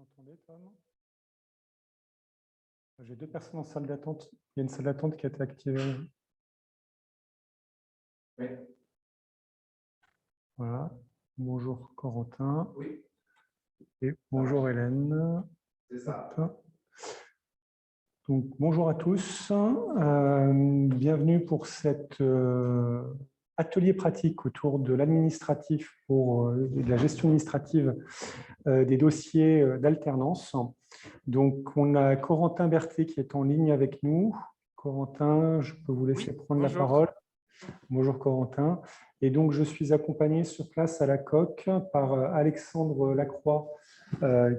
m'entendez, Tom? J'ai deux personnes en salle d'attente. Il y a une salle d'attente qui a été activée. Oui. Voilà. Bonjour Corentin. Oui. Et bonjour Hélène. C'est ça. Hop. Donc, bonjour à tous. Bienvenue pour cet atelier pratique autour de l'administratif de la gestion administrative des dossiers d'alternance. Donc, on a Corentin Berthet qui est en ligne avec nous. Corentin, je peux vous laisser prendre la parole. Bonjour Corentin. Et donc, je suis accompagné sur place à la COC par Alexandre Lacroix,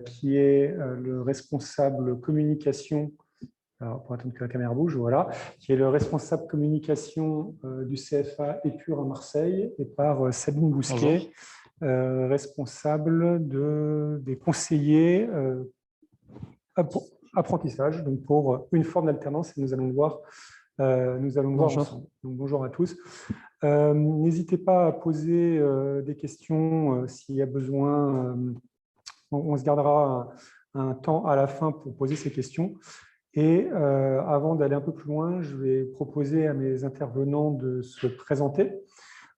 qui est le responsable communication. Alors, pour attendre que la caméra bouge, voilà, qui est le responsable communication du CFA Épure à Marseille, et par Sabine Bousquet, responsable des conseillers apprentissage, donc pour une forme d'alternance, et nous allons le voir, ensemble. Donc, bonjour à tous. N'hésitez pas à poser des questions s'il y a besoin. On se gardera un temps à la fin pour poser ces questions. Et avant d'aller un peu plus loin, je vais proposer à mes intervenants de se présenter.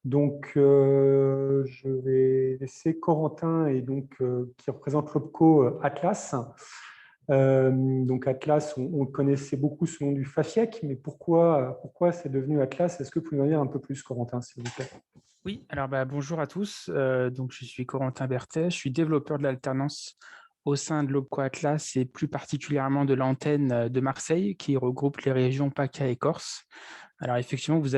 Donc, je vais laisser Corentin, et donc, qui représente l'OPCO Atlas. Donc, Atlas, on le connaissait beaucoup sous le nom du FAFIEC, mais pourquoi c'est devenu Atlas? Est-ce que vous pouvez en dire un peu plus, Corentin, s'il vous plaît? Oui, alors bonjour à tous. Donc, je suis Corentin Berthet, je suis développeur de l'alternance au sein de l'OPCO Atlas et plus particulièrement de l'antenne de Marseille qui regroupe les régions PACA et Corse. Alors effectivement, vous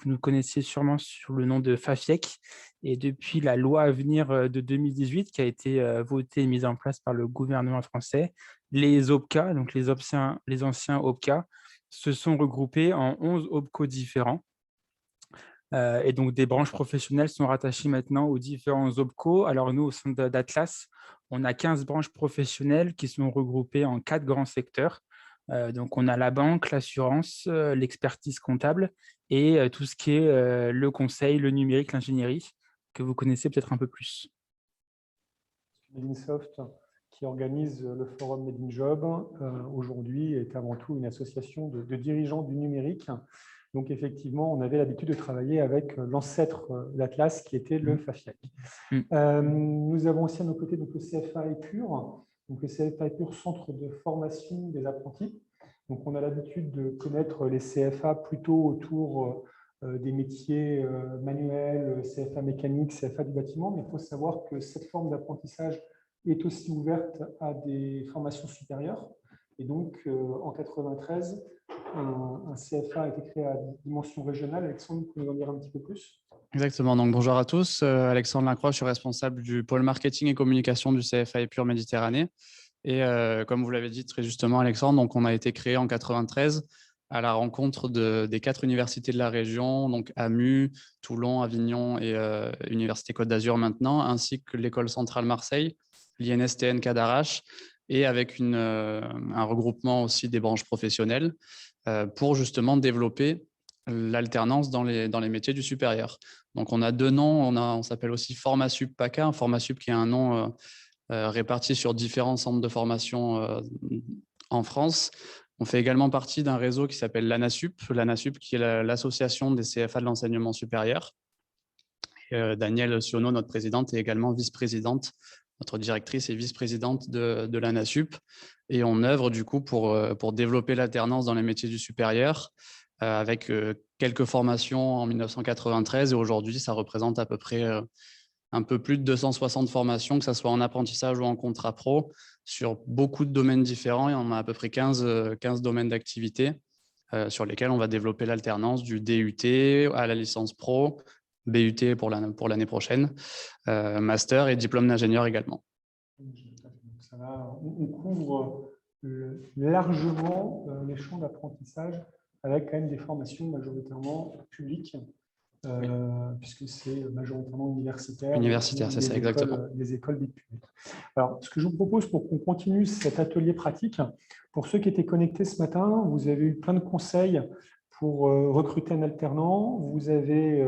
nous connaissiez sûrement sur le nom de FAFIEC, et depuis la loi à venir de 2018 qui a été votée et mise en place par le gouvernement français, les OPCA, donc les anciens OPCA, se sont regroupés en 11 OPCO différents. Et donc, des branches professionnelles sont rattachées maintenant aux différents OPCO. Alors, nous, au sein d'Atlas, on a 15 branches professionnelles qui sont regroupées en 4 grands secteurs. Donc, on a la banque, l'assurance, l'expertise comptable et tout ce qui est le conseil, le numérique, l'ingénierie, que vous connaissez peut-être un peu plus. Made in Soft, qui organise le forum Made in Job, aujourd'hui est avant tout une association de dirigeants du numérique. Donc, effectivement, on avait l'habitude de travailler avec l'ancêtre d'Atlas, qui était le FAFIEC. Nous avons aussi à nos côtés donc, le CFA Épure. Donc, le CFA Épure, Centre de formation des apprentis. Donc, on a l'habitude de connaître les CFA plutôt autour des métiers manuels, CFA mécanique, CFA du bâtiment. Mais il faut savoir que cette forme d'apprentissage est aussi ouverte à des formations supérieures. Et donc, en 1993, un CFA a été créé à dimension régionale. Alexandre, vous pouvez nous en dire un petit peu plus? Exactement. Donc, bonjour à tous. Alexandre Lacroix, je suis responsable du pôle marketing et communication du CFA Épure Méditerranée. Et comme vous l'avez dit très justement, Alexandre, donc on a été créé en 1993 à la rencontre des 4 universités de la région, donc AMU, Toulon, Avignon et Université Côte d'Azur maintenant, ainsi que l'École centrale Marseille, l'INSTN Cadarache, et avec un regroupement aussi des branches professionnelles pour justement développer l'alternance dans les métiers du supérieur. Donc, on a 2 noms. On s'appelle aussi Formasup PACA, un Formasup qui est un nom réparti sur différents centres de formation en France. On fait également partie d'un réseau qui s'appelle l'ANASUP, qui est l'association des CFA de l'enseignement supérieur. Et, Danielle Sionneau, notre présidente, est également vice-présidente, notre directrice et vice-présidente de l'ANASUP. Et on œuvre du coup pour développer l'alternance dans les métiers du supérieur, avec quelques formations en 1993, et aujourd'hui, ça représente à peu près un peu plus de 260 formations, que ce soit en apprentissage ou en contrat pro, sur beaucoup de domaines différents. Et on a à peu près 15 domaines d'activité sur lesquels on va développer l'alternance du DUT à la licence pro, BUT pour l'année prochaine, master et diplôme d'ingénieur également. On couvre largement les champs d'apprentissage avec quand même des formations majoritairement publiques, puisque c'est majoritairement universitaire. Universitaire, c'est ça, exactement. Des écoles dites publiques. Alors, ce que je vous propose pour qu'on continue cet atelier pratique, pour ceux qui étaient connectés ce matin, vous avez eu plein de conseils pour recruter un alternant. Vous avez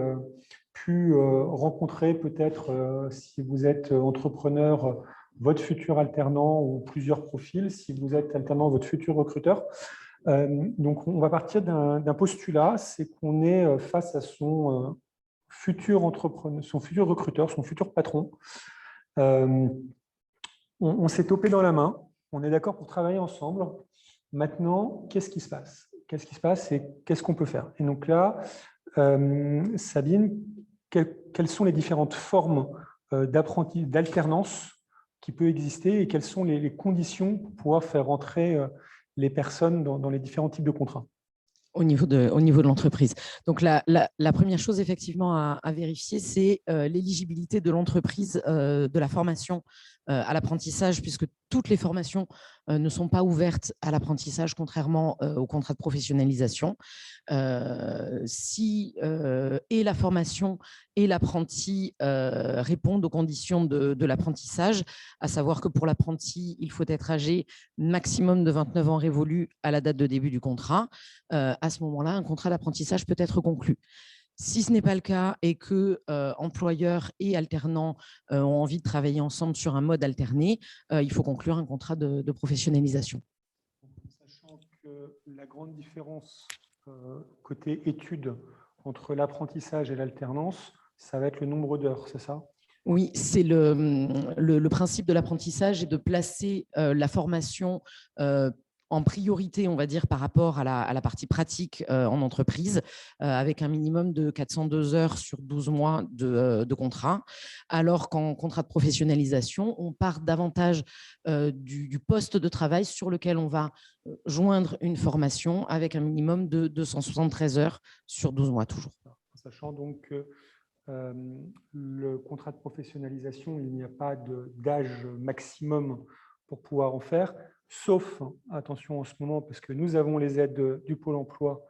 pu rencontrer peut-être, si vous êtes entrepreneur, votre futur alternant ou plusieurs profils, si vous êtes alternant, votre futur recruteur. Donc, on va partir d'un postulat, c'est qu'on est face à son futur entrepreneur, son futur recruteur, son futur patron. On s'est topé dans la main, on est d'accord pour travailler ensemble. Maintenant, qu'est-ce qui se passe? Qu'est-ce qui se passe et qu'est-ce qu'on peut faire? Et donc là, Sabine, quelles sont les différentes formes d'alternance qui peut exister et quelles sont les conditions pour pouvoir faire rentrer les personnes dans les différents types de contrats? Au niveau de l'entreprise. Donc, la première chose, effectivement, à vérifier, c'est l'éligibilité de l'entreprise de la formation à l'apprentissage, puisque toutes les formations ne sont pas ouvertes à l'apprentissage, contrairement au contrat de professionnalisation. Si et la formation et l'apprenti répondent aux conditions de l'apprentissage, à savoir que pour l'apprenti, il faut être âgé maximum de 29 ans révolus à la date de début du contrat. À ce moment-là, un contrat d'apprentissage peut être conclu. Si ce n'est pas le cas et que employeur et alternant ont envie de travailler ensemble sur un mode alterné, il faut conclure un contrat de professionnalisation. Sachant que la grande différence côté études entre l'apprentissage et l'alternance, ça va être le nombre d'heures, c'est ça? Oui, c'est le principe de l'apprentissage est de placer la formation en priorité, on va dire, par rapport à la partie pratique en entreprise, avec un minimum de 402 heures sur 12 mois de contrat, alors qu'en contrat de professionnalisation, on part davantage du poste de travail sur lequel on va joindre une formation avec un minimum de 273 heures sur 12 mois toujours. Sachant donc que le contrat de professionnalisation, il n'y a pas d'âge maximum pour pouvoir en faire, sauf, attention en ce moment, parce que nous avons les aides du Pôle emploi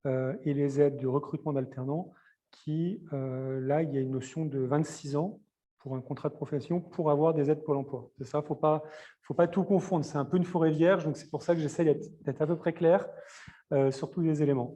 et les aides du recrutement d'alternants, qui, là, il y a une notion de 26 ans pour un contrat de profession pour avoir des aides Pôle emploi. C'est ça, faut pas tout confondre, c'est un peu une forêt vierge, donc c'est pour ça que j'essaie d'être à peu près clair sur tous les éléments.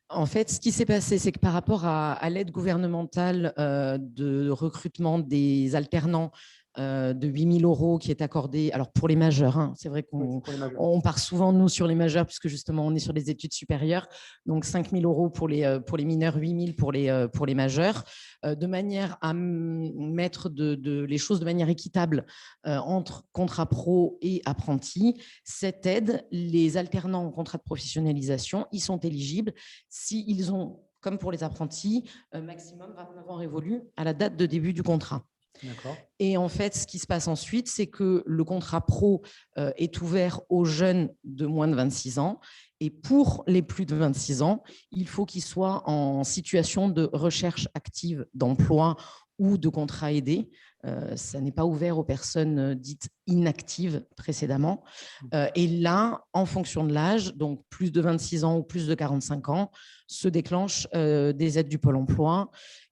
En fait, ce qui s'est passé, c'est que par rapport à l'aide gouvernementale de recrutement des alternants de 8 000 € qui est accordée, alors pour les majeurs, hein, c'est vrai qu'on part souvent, nous, sur les majeurs, puisque justement, on est sur les études supérieures, donc 5 000 € pour les mineurs, 8 000 pour les majeurs, de manière à mettre les choses de manière équitable entre contrat pro et apprenti. Cette aide, les alternants en contrat de professionnalisation, ils sont éligibles s'ils ont, comme pour les apprentis, maximum 29 ans révolus à la date de début du contrat. Et en fait, ce qui se passe ensuite, c'est que le contrat pro est ouvert aux jeunes de moins de 26 ans. Et pour les plus de 26 ans, il faut qu'ils soient en situation de recherche active d'emploi ou de contrat aidé. Ça n'est pas ouvert aux personnes dites inactives précédemment. Et là, en fonction de l'âge, donc plus de 26 ans ou plus de 45 ans, se déclenchent des aides du Pôle emploi.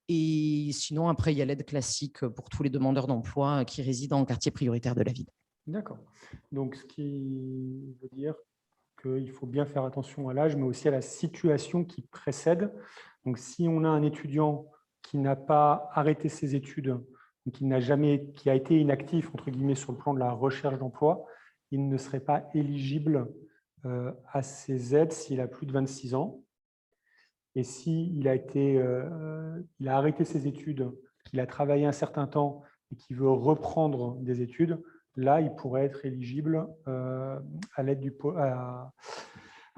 Et sinon, après, il y a l'aide classique pour tous les demandeurs d'emploi qui résident en quartier prioritaire de la ville. D'accord. Donc, ce qui veut dire qu'il faut bien faire attention à l'âge, mais aussi à la situation qui précède. Donc, si on a un étudiant qui n'a pas arrêté ses études, qui a été inactif, entre guillemets, sur le plan de la recherche d'emploi, il ne serait pas éligible à ces aides s'il a plus de 26 ans. Et s'il il a arrêté ses études, qu'il a travaillé un certain temps et qu'il veut reprendre des études, là, il pourrait être éligible à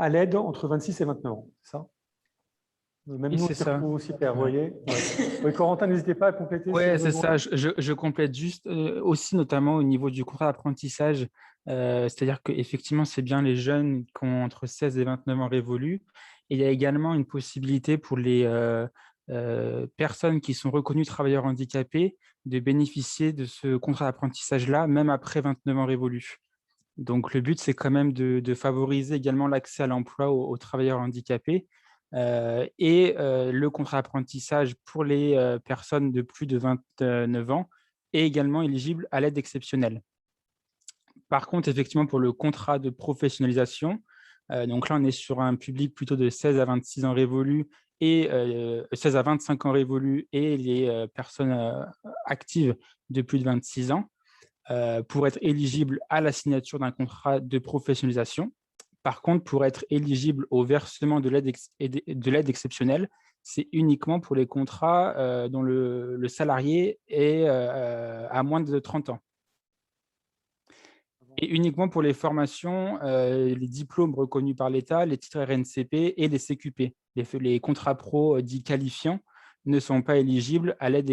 l'aide entre 26 et 29 ans. Ça. Même nous, c'est aussi super, vous voyez. Oui, Corentin, n'hésitez pas à compléter. Oui, c'est ça. Je complète juste aussi, notamment au niveau du contrat d'apprentissage. C'est-à-dire qu'effectivement, c'est bien les jeunes qui ont entre 16 et 29 ans révolus. Et il y a également une possibilité pour les personnes qui sont reconnues travailleurs handicapés de bénéficier de ce contrat d'apprentissage-là, même après 29 ans révolus. Donc, le but, c'est quand même de favoriser également l'accès à l'emploi aux travailleurs handicapés. Le contrat d'apprentissage pour les personnes de plus de 29 ans est également éligible à l'aide exceptionnelle. Par contre, effectivement, pour le contrat de professionnalisation, donc là, on est sur un public plutôt de 16 à 26 ans révolus et 16 à 25 ans révolus et les personnes actives de plus de 26 ans. pour être éligible à la signature d'un contrat de professionnalisation. Par contre, pour être éligible au versement de l'aide exceptionnelle, c'est uniquement pour les contrats dont le salarié est à moins de 30 ans. Et uniquement pour les formations, les diplômes reconnus par l'État, les titres RNCP et les CQP. Les contrats pro dits qualifiants ne sont pas éligibles à l'aide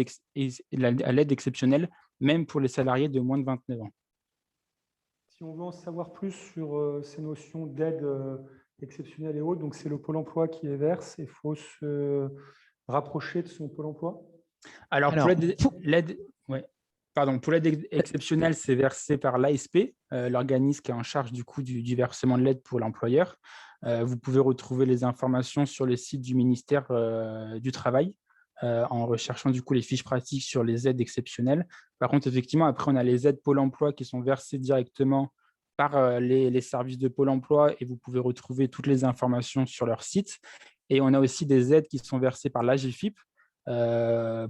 exceptionnelle, même pour les salariés de moins de 29 ans. Si on veut en savoir plus sur ces notions d'aide exceptionnelle et autres, donc c'est le Pôle emploi qui les verse et il faut se rapprocher de son Pôle emploi. Alors pour l'aide exceptionnelle, c'est versé par l'ASP, l'organisme qui est en charge du coût du versement de l'aide pour l'employeur. Vous pouvez retrouver les informations sur le site du ministère du Travail en recherchant du coup les fiches pratiques sur les aides exceptionnelles. Par contre, effectivement, après, on a les aides Pôle emploi qui sont versées directement par les services de Pôle emploi et vous pouvez retrouver toutes les informations sur leur site. Et on a aussi des aides qui sont versées par l'AGFIP,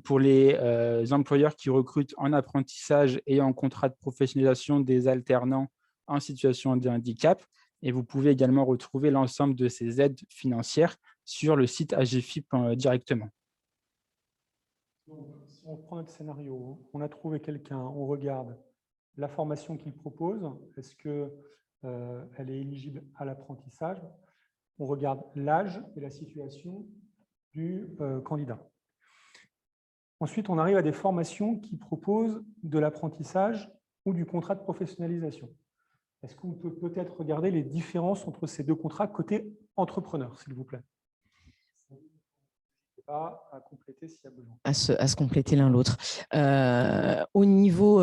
pour les employeurs qui recrutent en apprentissage et en contrat de professionnalisation des alternants en situation de handicap. Et vous pouvez également retrouver l'ensemble de ces aides financières sur le site AGFIP directement. Donc, si on prend notre scénario, on a trouvé quelqu'un, on regarde la formation qu'il propose, est-ce qu'elle est éligible à l'apprentissage? On regarde l'âge et la situation du candidat. Ensuite, on arrive à des formations qui proposent de l'apprentissage ou du contrat de professionnalisation. Est-ce qu'on peut peut-être regarder les différences entre ces deux contrats côté entrepreneur, s'il vous plaît? Pas à compléter s'il y a besoin. À se compléter l'un l'autre. Au niveau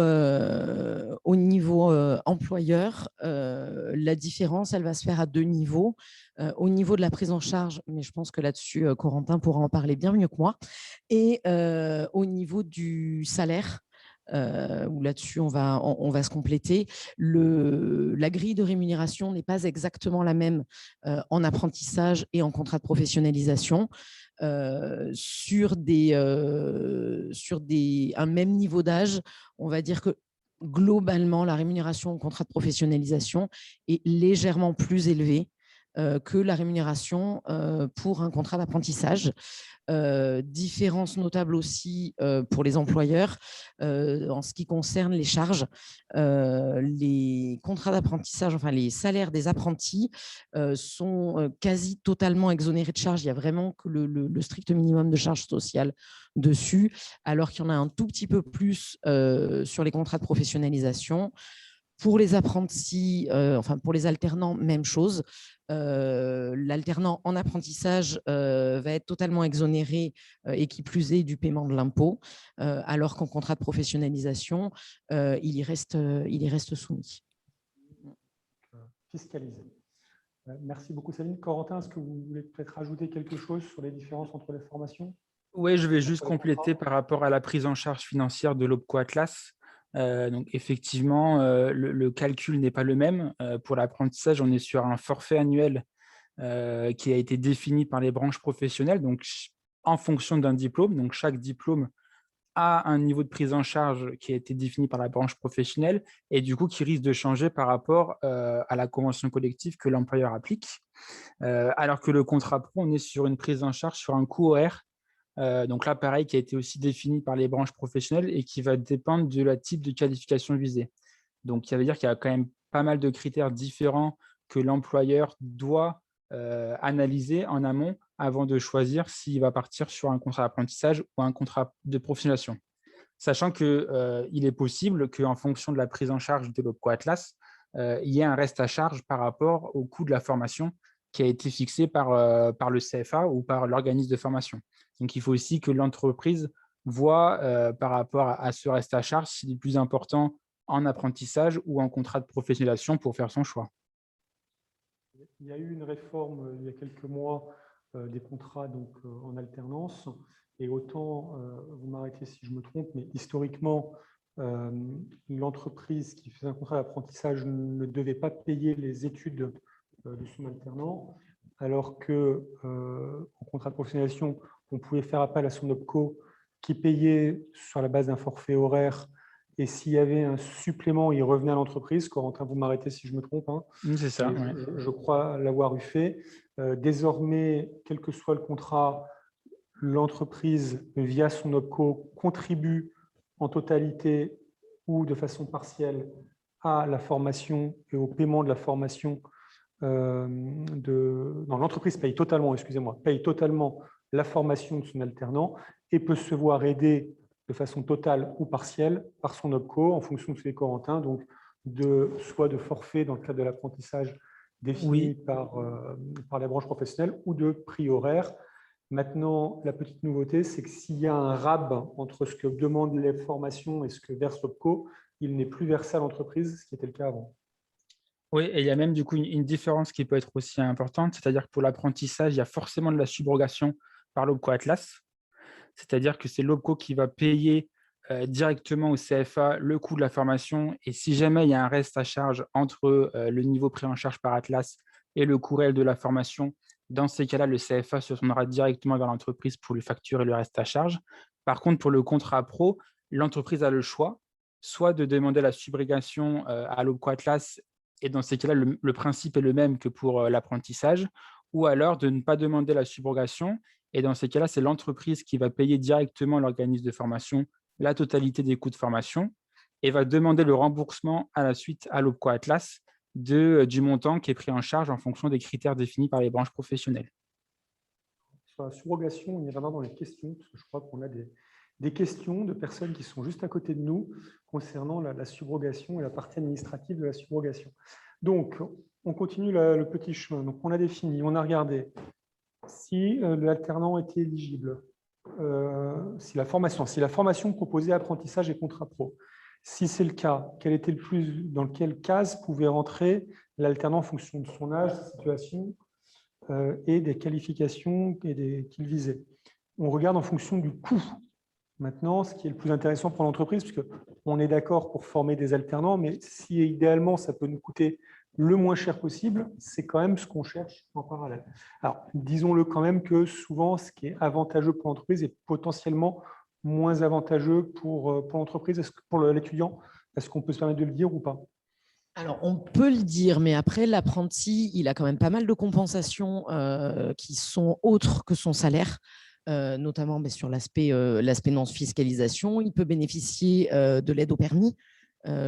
employeur, la différence, elle va se faire à deux niveaux. Au niveau de la prise en charge, mais je pense que là-dessus, Corentin pourra en parler bien mieux que moi, et au niveau du salaire, où là-dessus, on va se compléter. La grille de rémunération n'est pas exactement la même en apprentissage et en contrat de professionnalisation. Sur un même niveau d'âge, on va dire que globalement, la rémunération au contrat de professionnalisation est légèrement plus élevée que la rémunération pour un contrat d'apprentissage. Différence notable aussi pour les employeurs en ce qui concerne les charges. Les contrats d'apprentissage, enfin les salaires des apprentis sont quasi totalement exonérés de charges. Il y a vraiment que le strict minimum de charges sociales dessus, alors qu'il y en a un tout petit peu plus sur les contrats de professionnalisation. Pour les apprentis, enfin pour les alternants, même chose. L'alternant en apprentissage va être totalement exonéré et qui plus est du paiement de l'impôt, alors qu'en contrat de professionnalisation, il y reste soumis. Fiscalisé. Merci beaucoup, Céline. Corentin, est-ce que vous voulez peut-être rajouter quelque chose sur les différences entre les formations? Oui, je vais juste compléter par rapport à la prise en charge financière de l'OPCO Atlas. Donc effectivement, le calcul n'est pas le même. Pour l'apprentissage, on est sur un forfait annuel qui a été défini par les branches professionnelles, donc en fonction d'un diplôme. Donc chaque diplôme a un niveau de prise en charge qui a été défini par la branche professionnelle et du coup qui risque de changer par rapport à la convention collective que l'employeur applique. Alors que le contrat pro, on est sur une prise en charge sur un coût horaire. Donc là, pareil, qui a été aussi défini par les branches professionnelles et qui va dépendre de la type de qualification visée. Donc, ça veut dire qu'il y a quand même pas mal de critères différents que l'employeur doit analyser en amont avant de choisir s'il va partir sur un contrat d'apprentissage ou un contrat de professionnalisation. Sachant qu'il est possible qu'en fonction de la prise en charge de l'OPCO Atlas, il y ait un reste à charge par rapport au coût de la formation qui a été fixé par le CFA ou par l'organisme de formation. Donc, il faut aussi que l'entreprise voit par rapport à ce reste à charge s'il est plus important en apprentissage ou en contrat de professionnalisation pour faire son choix. Il y a eu une réforme il y a quelques mois des contrats donc, en alternance. Et autant, vous m'arrêtez si je me trompe, mais historiquement, l'entreprise qui faisait un contrat d'apprentissage ne devait pas payer les études de son alternant, alors qu'en contrat de professionnalisation, on pouvait faire appel à son OPCO qui payait sur la base d'un forfait horaire Et s'il y avait un supplément, il revenait à l'entreprise. Corentin, vous m'arrêtez si je me trompe. Hein. C'est ça. Ouais. Je crois l'avoir eu fait. Désormais, quel que soit le contrat, l'entreprise, via son OPCO, contribue en totalité ou de façon partielle à la formation et au paiement de la formation. Non, l'entreprise paye totalement, paye totalement la formation de son alternant et peut se voir aider de façon totale ou partielle par son OPCO en fonction de ses Corentins, donc soit de forfait dans le cadre de l'apprentissage défini par la branche professionnelle ou de prix horaire. Maintenant, la petite nouveauté, c'est que s'il y a un RAB entre ce que demandent les formations et ce que verse l'OPCO, il n'est plus versé à l'entreprise, ce qui était le cas avant. Oui, et il y a même du coup une différence qui peut être aussi importante, c'est-à-dire que pour l'apprentissage, il y a forcément de la subrogation par l'OPCO Atlas, c'est-à-dire que c'est l'OPCO qui va payer directement au CFA le coût de la formation, et si jamais il y a un reste à charge entre le niveau pris en charge par Atlas et le coût réel de la formation, dans ces cas-là, le CFA se tournera directement vers l'entreprise pour lui facturer le reste à charge. Par contre, pour le contrat pro, l'entreprise a le choix, soit de demander la subrogation à l'OPCO Atlas, et dans ces cas-là, le principe est le même que pour l'apprentissage, ou alors de ne pas demander la subrogation, et dans ces cas-là, c'est l'entreprise qui va payer directement l'organisme de formation la totalité des coûts de formation et va demander le remboursement à la suite à l'OPCO Atlas du montant qui est pris en charge en fonction des critères définis par les branches professionnelles. Sur la subrogation, on ira dans les questions, parce que je crois qu'on a des questions de personnes qui sont juste à côté de nous concernant la subrogation et la partie administrative de la subrogation. Donc, on continue le petit chemin. Donc, on a défini, on a regardé si l'alternant était éligible, si la formation proposée apprentissage et contrat pro. Si c'est le cas, dans quelle case pouvait rentrer l'alternant en fonction de son âge, de sa situation et des qualifications qu'il visait. On regarde en fonction du coût. Maintenant, ce qui est le plus intéressant pour l'entreprise, puisqu'on est d'accord pour former des alternants, mais si idéalement ça peut nous coûter le moins cher possible, c'est quand même ce qu'on cherche en parallèle. Alors, disons-le quand même que souvent, ce qui est avantageux pour l'entreprise est potentiellement moins avantageux pour l'entreprise. Pour l'étudiant, est-ce qu'on peut se permettre de le dire ou pas ? Alors, on peut le dire, mais après, l'apprenti, il a quand même pas mal de compensations qui sont autres que son salaire. Notamment sur l'aspect non-fiscalisation. Il peut bénéficier de l'aide au permis,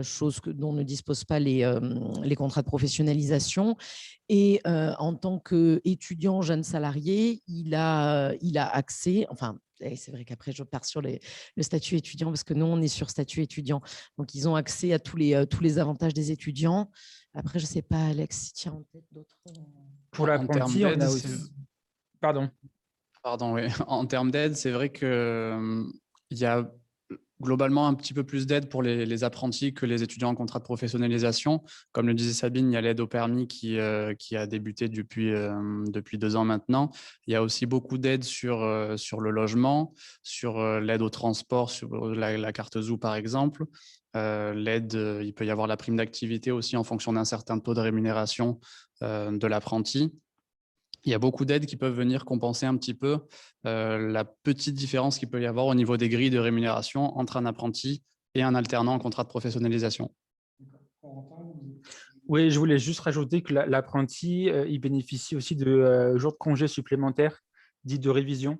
chose dont ne disposent pas les contrats de professionnalisation. Et en tant qu'étudiant jeune salarié, il a accès, enfin, c'est vrai qu'après, je pars sur le statut étudiant parce que nous, on est sur statut étudiant. Donc, ils ont accès à tous les avantages des étudiants. Après, je ne sais pas, Alex, si tu as en tête d'autres. Pour l'apprenti, on a aussi… Pardon, oui. En termes d'aide, c'est vrai qu'il y a globalement un petit peu plus d'aide pour les apprentis que les étudiants en contrat de professionnalisation. Comme le disait Sabine, il y a l'aide au permis qui a débuté depuis 2 ans maintenant. Il y a aussi beaucoup d'aide sur le logement, sur l'aide au transport, sur la carte Zou par exemple. L'aide, il peut y avoir la prime d'activité aussi en fonction d'un certain taux de rémunération de l'apprenti. Il y a beaucoup d'aides qui peuvent venir compenser un petit peu la petite différence qu'il peut y avoir au niveau des grilles de rémunération entre un apprenti et un alternant en contrat de professionnalisation. Oui, je voulais juste rajouter que l'apprenti, il bénéficie aussi de jours de congés supplémentaires, dits de révision,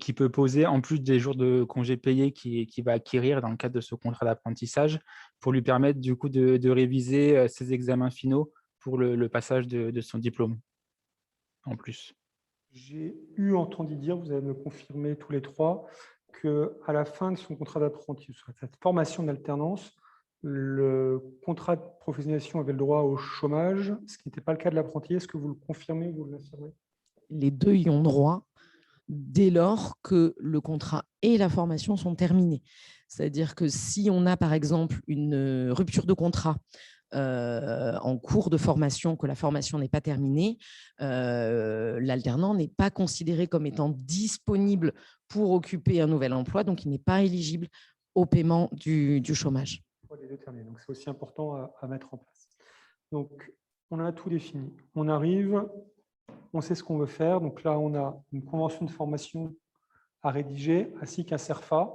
qui peut poser en plus des jours de congés payés qu'il va acquérir dans le cadre de ce contrat d'apprentissage pour lui permettre du coup de réviser ses examens finaux pour le passage de son diplôme. En plus. J'ai entendu dire, vous allez me confirmer tous les trois, qu'à la fin de son contrat d'apprenti, cette formation d'alternance, le contrat de professionnalisation avait le droit au chômage, ce qui n'était pas le cas de l'apprenti. Est-ce que vous le confirmez ou vous l'affirmez ? Les deux y ont droit dès lors que le contrat et la formation sont terminés. C'est-à-dire que si on a par exemple une rupture de contrat en cours de formation, que la formation n'est pas terminée, l'alternant n'est pas considéré comme étant disponible pour occuper un nouvel emploi, donc il n'est pas éligible au paiement du chômage. Donc c'est aussi important à mettre en place. Donc on a tout défini. On arrive, on sait ce qu'on veut faire. Donc là, on a une convention de formation à rédiger ainsi qu'un CERFA.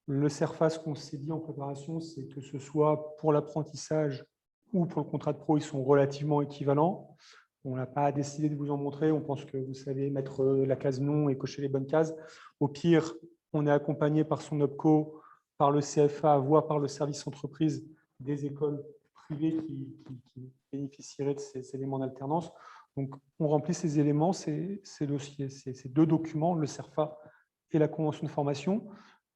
Le CERFA, ce qu'on s'est dit en préparation, c'est que ce soit pour l'apprentissage ou pour le contrat de pro, ils sont relativement équivalents. On n'a pas décidé de vous en montrer. On pense que vous savez mettre la case non et cocher les bonnes cases. Au pire, on est accompagné par son OPCO, par le CFA, voire par le service entreprise des écoles privées qui bénéficieraient de ces éléments d'alternance. Donc, on remplit ces éléments, ces dossiers, ces deux documents, le CERFA et la convention de formation.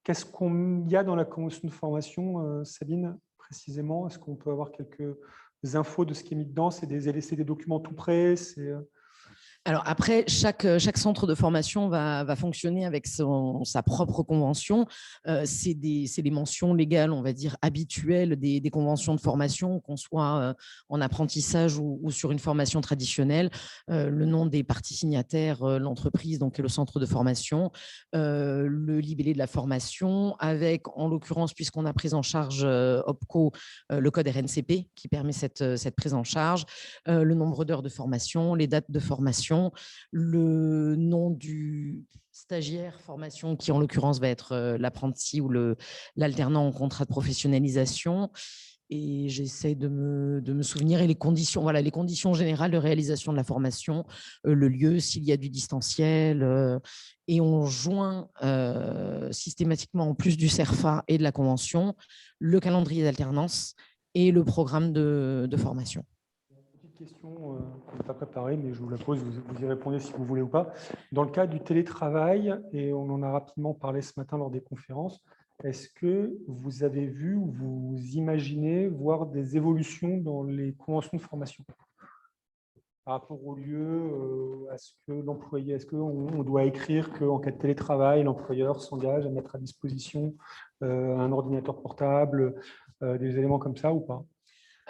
Qu'est-ce qu'il y a dans la convention de formation, Sabine, précisément? Est-ce qu'on peut avoir quelques infos de ce qui est mis dedans? C'est des documents tout prêts? Alors après, chaque centre de formation va fonctionner avec sa propre convention. C'est les mentions légales, on va dire, habituelles des conventions de formation, qu'on soit en apprentissage ou sur une formation traditionnelle. Le nom des parties signataires, l'entreprise, donc le centre de formation, le libellé de la formation, avec, en l'occurrence, puisqu'on a pris en charge OPCO, le code RNCP qui permet cette prise en charge, le nombre d'heures de formation, les dates de formation, le nom du stagiaire formation qui en l'occurrence va être l'apprenti ou l'alternant en contrat de professionnalisation. Et j'essaie de me souvenir, et les conditions générales de réalisation de la formation, le lieu, s'il y a du distanciel, et on joint systématiquement, en plus du CERFA et de la convention, le calendrier d'alternance et le programme de formation. Question qu'on n'a pas préparée, mais je vous la pose, vous y répondez si vous voulez ou pas. Dans le cas du télétravail, et on en a rapidement parlé ce matin lors des conférences, est-ce que vous avez vu ou vous imaginez voir des évolutions dans les conventions de formation par rapport au lieu, à ce que l'employé, est-ce qu'on doit écrire qu'en cas de télétravail, l'employeur s'engage à mettre à disposition un ordinateur portable, des éléments comme ça ou pas?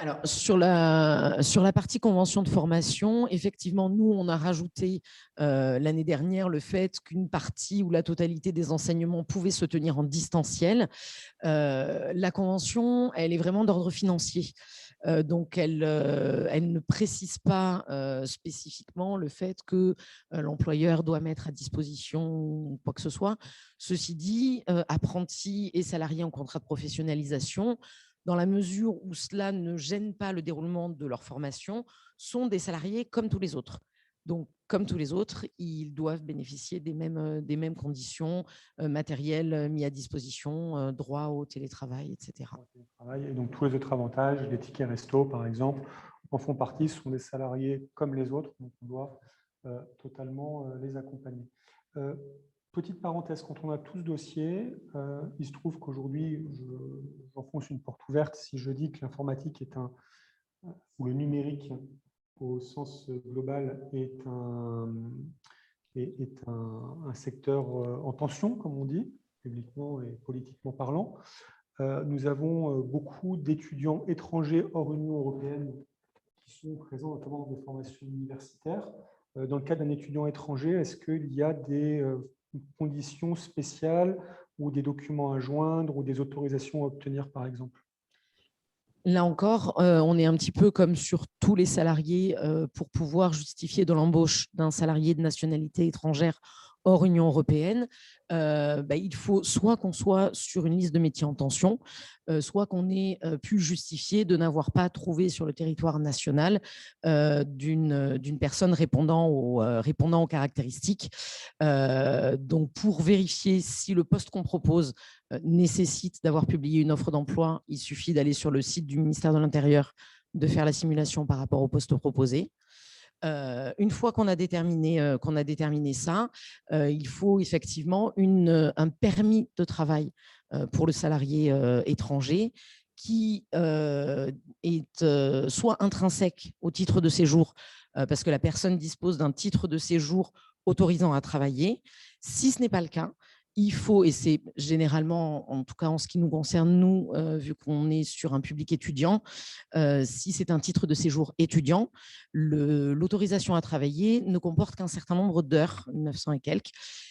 Alors, sur la partie convention de formation, effectivement, nous, on a rajouté l'année dernière le fait qu'une partie ou la totalité des enseignements pouvaient se tenir en distanciel. La convention, elle est vraiment d'ordre financier. Donc, elle ne précise pas spécifiquement le fait que l'employeur doit mettre à disposition quoi que ce soit. Ceci dit, apprentis et salariés en contrat de professionnalisation, dans la mesure où cela ne gêne pas le déroulement de leur formation, sont des salariés comme tous les autres. Donc, comme tous les autres, ils doivent bénéficier des mêmes conditions matérielles mis à disposition, droit au télétravail, etc. Et donc, tous les autres avantages, les tickets resto, par exemple, en font partie, ce sont des salariés comme les autres, donc on doit totalement les accompagner. Petite parenthèse, quand on a tout ce dossier, il se trouve qu'aujourd'hui, j'enfonce une porte ouverte si je dis que l'informatique est ou le numérique au sens global est un secteur en tension, comme on dit, publiquement et politiquement parlant. Nous avons beaucoup d'étudiants étrangers hors Union européenne qui sont présents notamment dans des formations universitaires. Dans le cas d'un étudiant étranger, est-ce qu'il y a des conditions spéciales ou des documents à joindre ou des autorisations à obtenir, par exemple? Là encore, on est un petit peu comme sur tous les salariés. Pour pouvoir justifier de l'embauche d'un salarié de nationalité étrangère hors Union européenne, il faut soit qu'on soit sur une liste de métiers en tension, soit qu'on ait pu justifier de n'avoir pas trouvé sur le territoire national d'une personne répondant aux caractéristiques. Donc, pour vérifier si le poste qu'on propose nécessite d'avoir publié une offre d'emploi, il suffit d'aller sur le site du ministère de l'Intérieur, de faire la simulation par rapport au poste proposé. Une fois qu'on a déterminé ça, il faut effectivement un permis de travail pour le salarié étranger qui est soit intrinsèque au titre de séjour, parce que la personne dispose d'un titre de séjour autorisant à travailler. Si ce n'est pas le cas, il faut, et c'est généralement, en tout cas en ce qui nous concerne, nous, vu qu'on est sur un public étudiant, si c'est un titre de séjour étudiant, l'autorisation à travailler ne comporte qu'un certain nombre d'heures, 900 et quelques,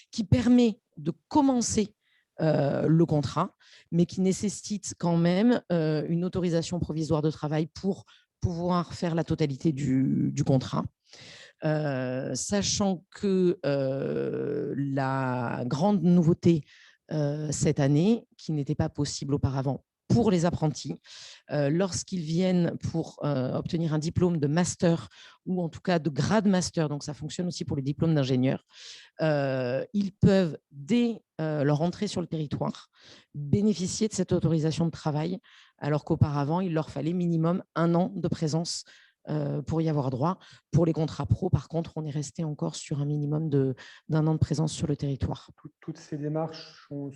qui permet de commencer le contrat, mais qui nécessite quand même une autorisation provisoire de travail pour pouvoir faire la totalité du contrat. Sachant que la grande nouveauté cette année, qui n'était pas possible auparavant pour les apprentis. Lorsqu'ils viennent pour obtenir un diplôme de master ou en tout cas de grade master, donc ça fonctionne aussi pour les diplômes d'ingénieur, ils peuvent, dès leur entrée sur le territoire, bénéficier de cette autorisation de travail, alors qu'auparavant, il leur fallait minimum 1 an de présence pour y avoir droit. Pour les contrats pro, par contre, on est resté encore sur un minimum d'1 an de présence sur le territoire. Toutes ces démarches sont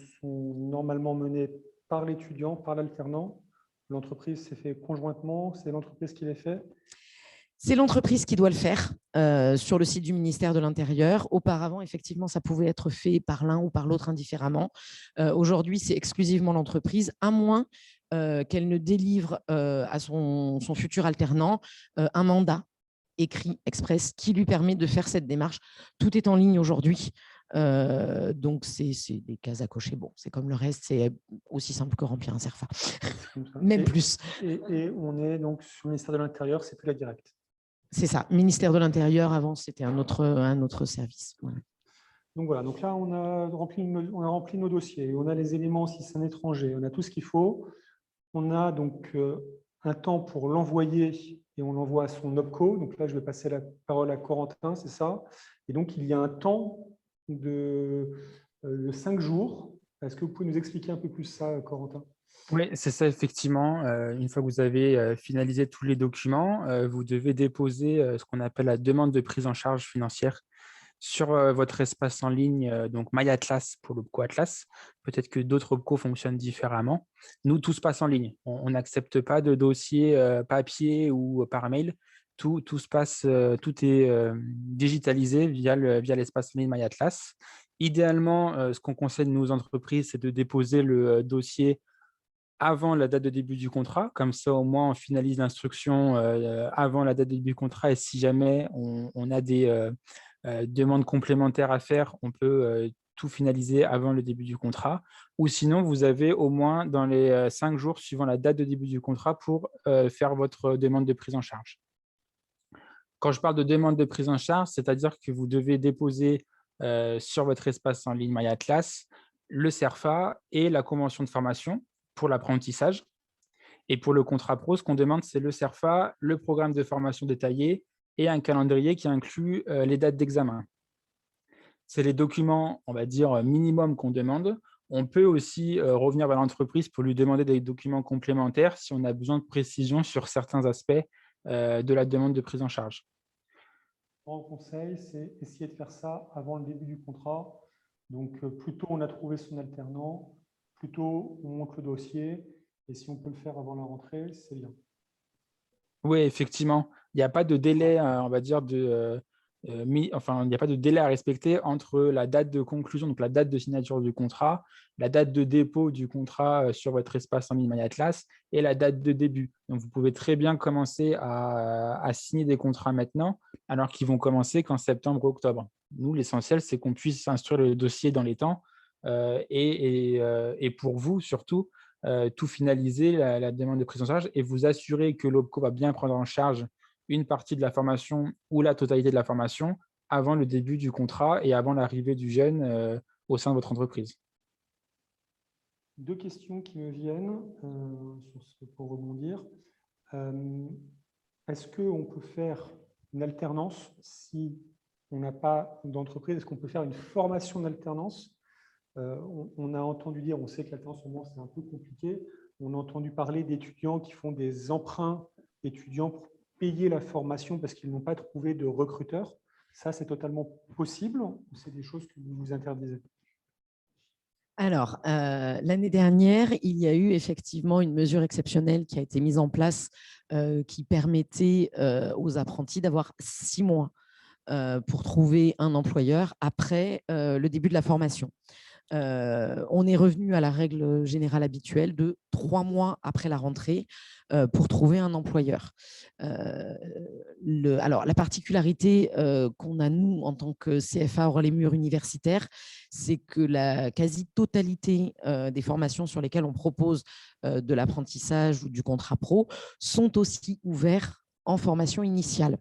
normalement menées par l'étudiant, par l'alternant. L'entreprise s'est fait conjointement, c'est l'entreprise qui les fait. C'est l'entreprise qui doit le faire sur le site du ministère de l'Intérieur. Auparavant, effectivement, ça pouvait être fait par l'un ou par l'autre indifféremment. Aujourd'hui, c'est exclusivement l'entreprise, à moins qu'elle ne délivre à son futur alternant un mandat écrit express qui lui permet de faire cette démarche. Tout est en ligne aujourd'hui. Donc, c'est des cases à cocher. Bon, c'est comme le reste, c'est aussi simple que remplir un CERFA, même plus. Et on est donc sur le ministère de l'Intérieur, c'est plus la directe. C'est ça, ministère de l'Intérieur, avant c'était un autre service. Voilà. Donc voilà, donc là on a rempli nos dossiers, on a les éléments si c'est un étranger, on a tout ce qu'il faut. On a donc un temps pour l'envoyer et on l'envoie à son OPCO. Donc là je vais passer la parole à Corentin, c'est ça. Et donc il y a un temps de 5 jours. Est-ce que vous pouvez nous expliquer un peu plus ça, Corentin ? Oui, c'est ça, effectivement. Une fois que vous avez finalisé tous les documents, vous devez déposer ce qu'on appelle la demande de prise en charge financière sur votre espace en ligne, donc MyAtlas pour l'OPCO Atlas. Peut-être que d'autres OPCO fonctionnent différemment. Nous, tout se passe en ligne. On n'accepte pas de dossier papier ou par mail. Tout se passe, tout est digitalisé via l'espace en ligne MyAtlas. Idéalement, ce qu'on conseille de nos entreprises, c'est de déposer le dossier avant la date de début du contrat. Comme ça, au moins, on finalise l'instruction avant la date de début du contrat. Et si jamais on a des demandes complémentaires à faire, on peut tout finaliser avant le début du contrat. Ou sinon, vous avez au moins dans les 5 jours suivant la date de début du contrat pour faire votre demande de prise en charge. Quand je parle de demande de prise en charge, c'est-à-dire que vous devez déposer sur votre espace en ligne MyAtlas le CERFA et la convention de formation pour l'apprentissage. Et pour le contrat pro, ce qu'on demande, c'est le CERFA, le programme de formation détaillé et un calendrier qui inclut les dates d'examen. C'est les documents, on va dire, minimum qu'on demande. On peut aussi revenir vers l'entreprise pour lui demander des documents complémentaires si on a besoin de précision sur certains aspects de la demande de prise en charge. Mon conseil, c'est essayer de faire ça avant le début du contrat. Donc, plus tôt on a trouvé son alternant, plus tôt on monte le dossier. Et si on peut le faire avant la rentrée, c'est bien. Oui, effectivement. Il n'y a pas de délai, on va dire, il n'y a pas de délai à respecter entre la date de conclusion, donc la date de signature du contrat, la date de dépôt du contrat sur votre espace en ligne MyAtlas et la date de début. Donc, vous pouvez très bien commencer à signer des contrats maintenant, alors qu'ils vont commencer qu'en septembre ou octobre. Nous, l'essentiel, c'est qu'on puisse instruire le dossier dans les temps et pour vous, surtout, tout finaliser la demande de prise en charge et vous assurer que l'OPCO va bien prendre en charge une partie de la formation ou la totalité de la formation avant le début du contrat et avant l'arrivée du jeune au sein de votre entreprise. 2 questions qui me viennent pour rebondir. Est-ce qu'on peut faire une alternance si on n'a pas d'entreprise? Est-ce qu'on peut faire une formation d'alternance? On a entendu dire, on sait que l'alternance, au moment, c'est un peu compliqué. On a entendu parler d'étudiants qui font des emprunts étudiants pour payer la formation parce qu'ils n'ont pas trouvé de recruteur. Ça, c'est totalement possible ou c'est des choses que vous vous interdisez? Alors, l'année dernière, il y a eu effectivement une mesure exceptionnelle qui a été mise en place qui permettait aux apprentis d'avoir 6 mois pour trouver un employeur après le début de la formation. On est revenu à la règle générale habituelle de 3 mois après la rentrée pour trouver un employeur. Alors, la particularité qu'on a, nous, en tant que CFA hors les murs universitaires, c'est que la quasi-totalité des formations sur lesquelles on propose de l'apprentissage ou du contrat pro sont aussi ouvertes en formation initiale.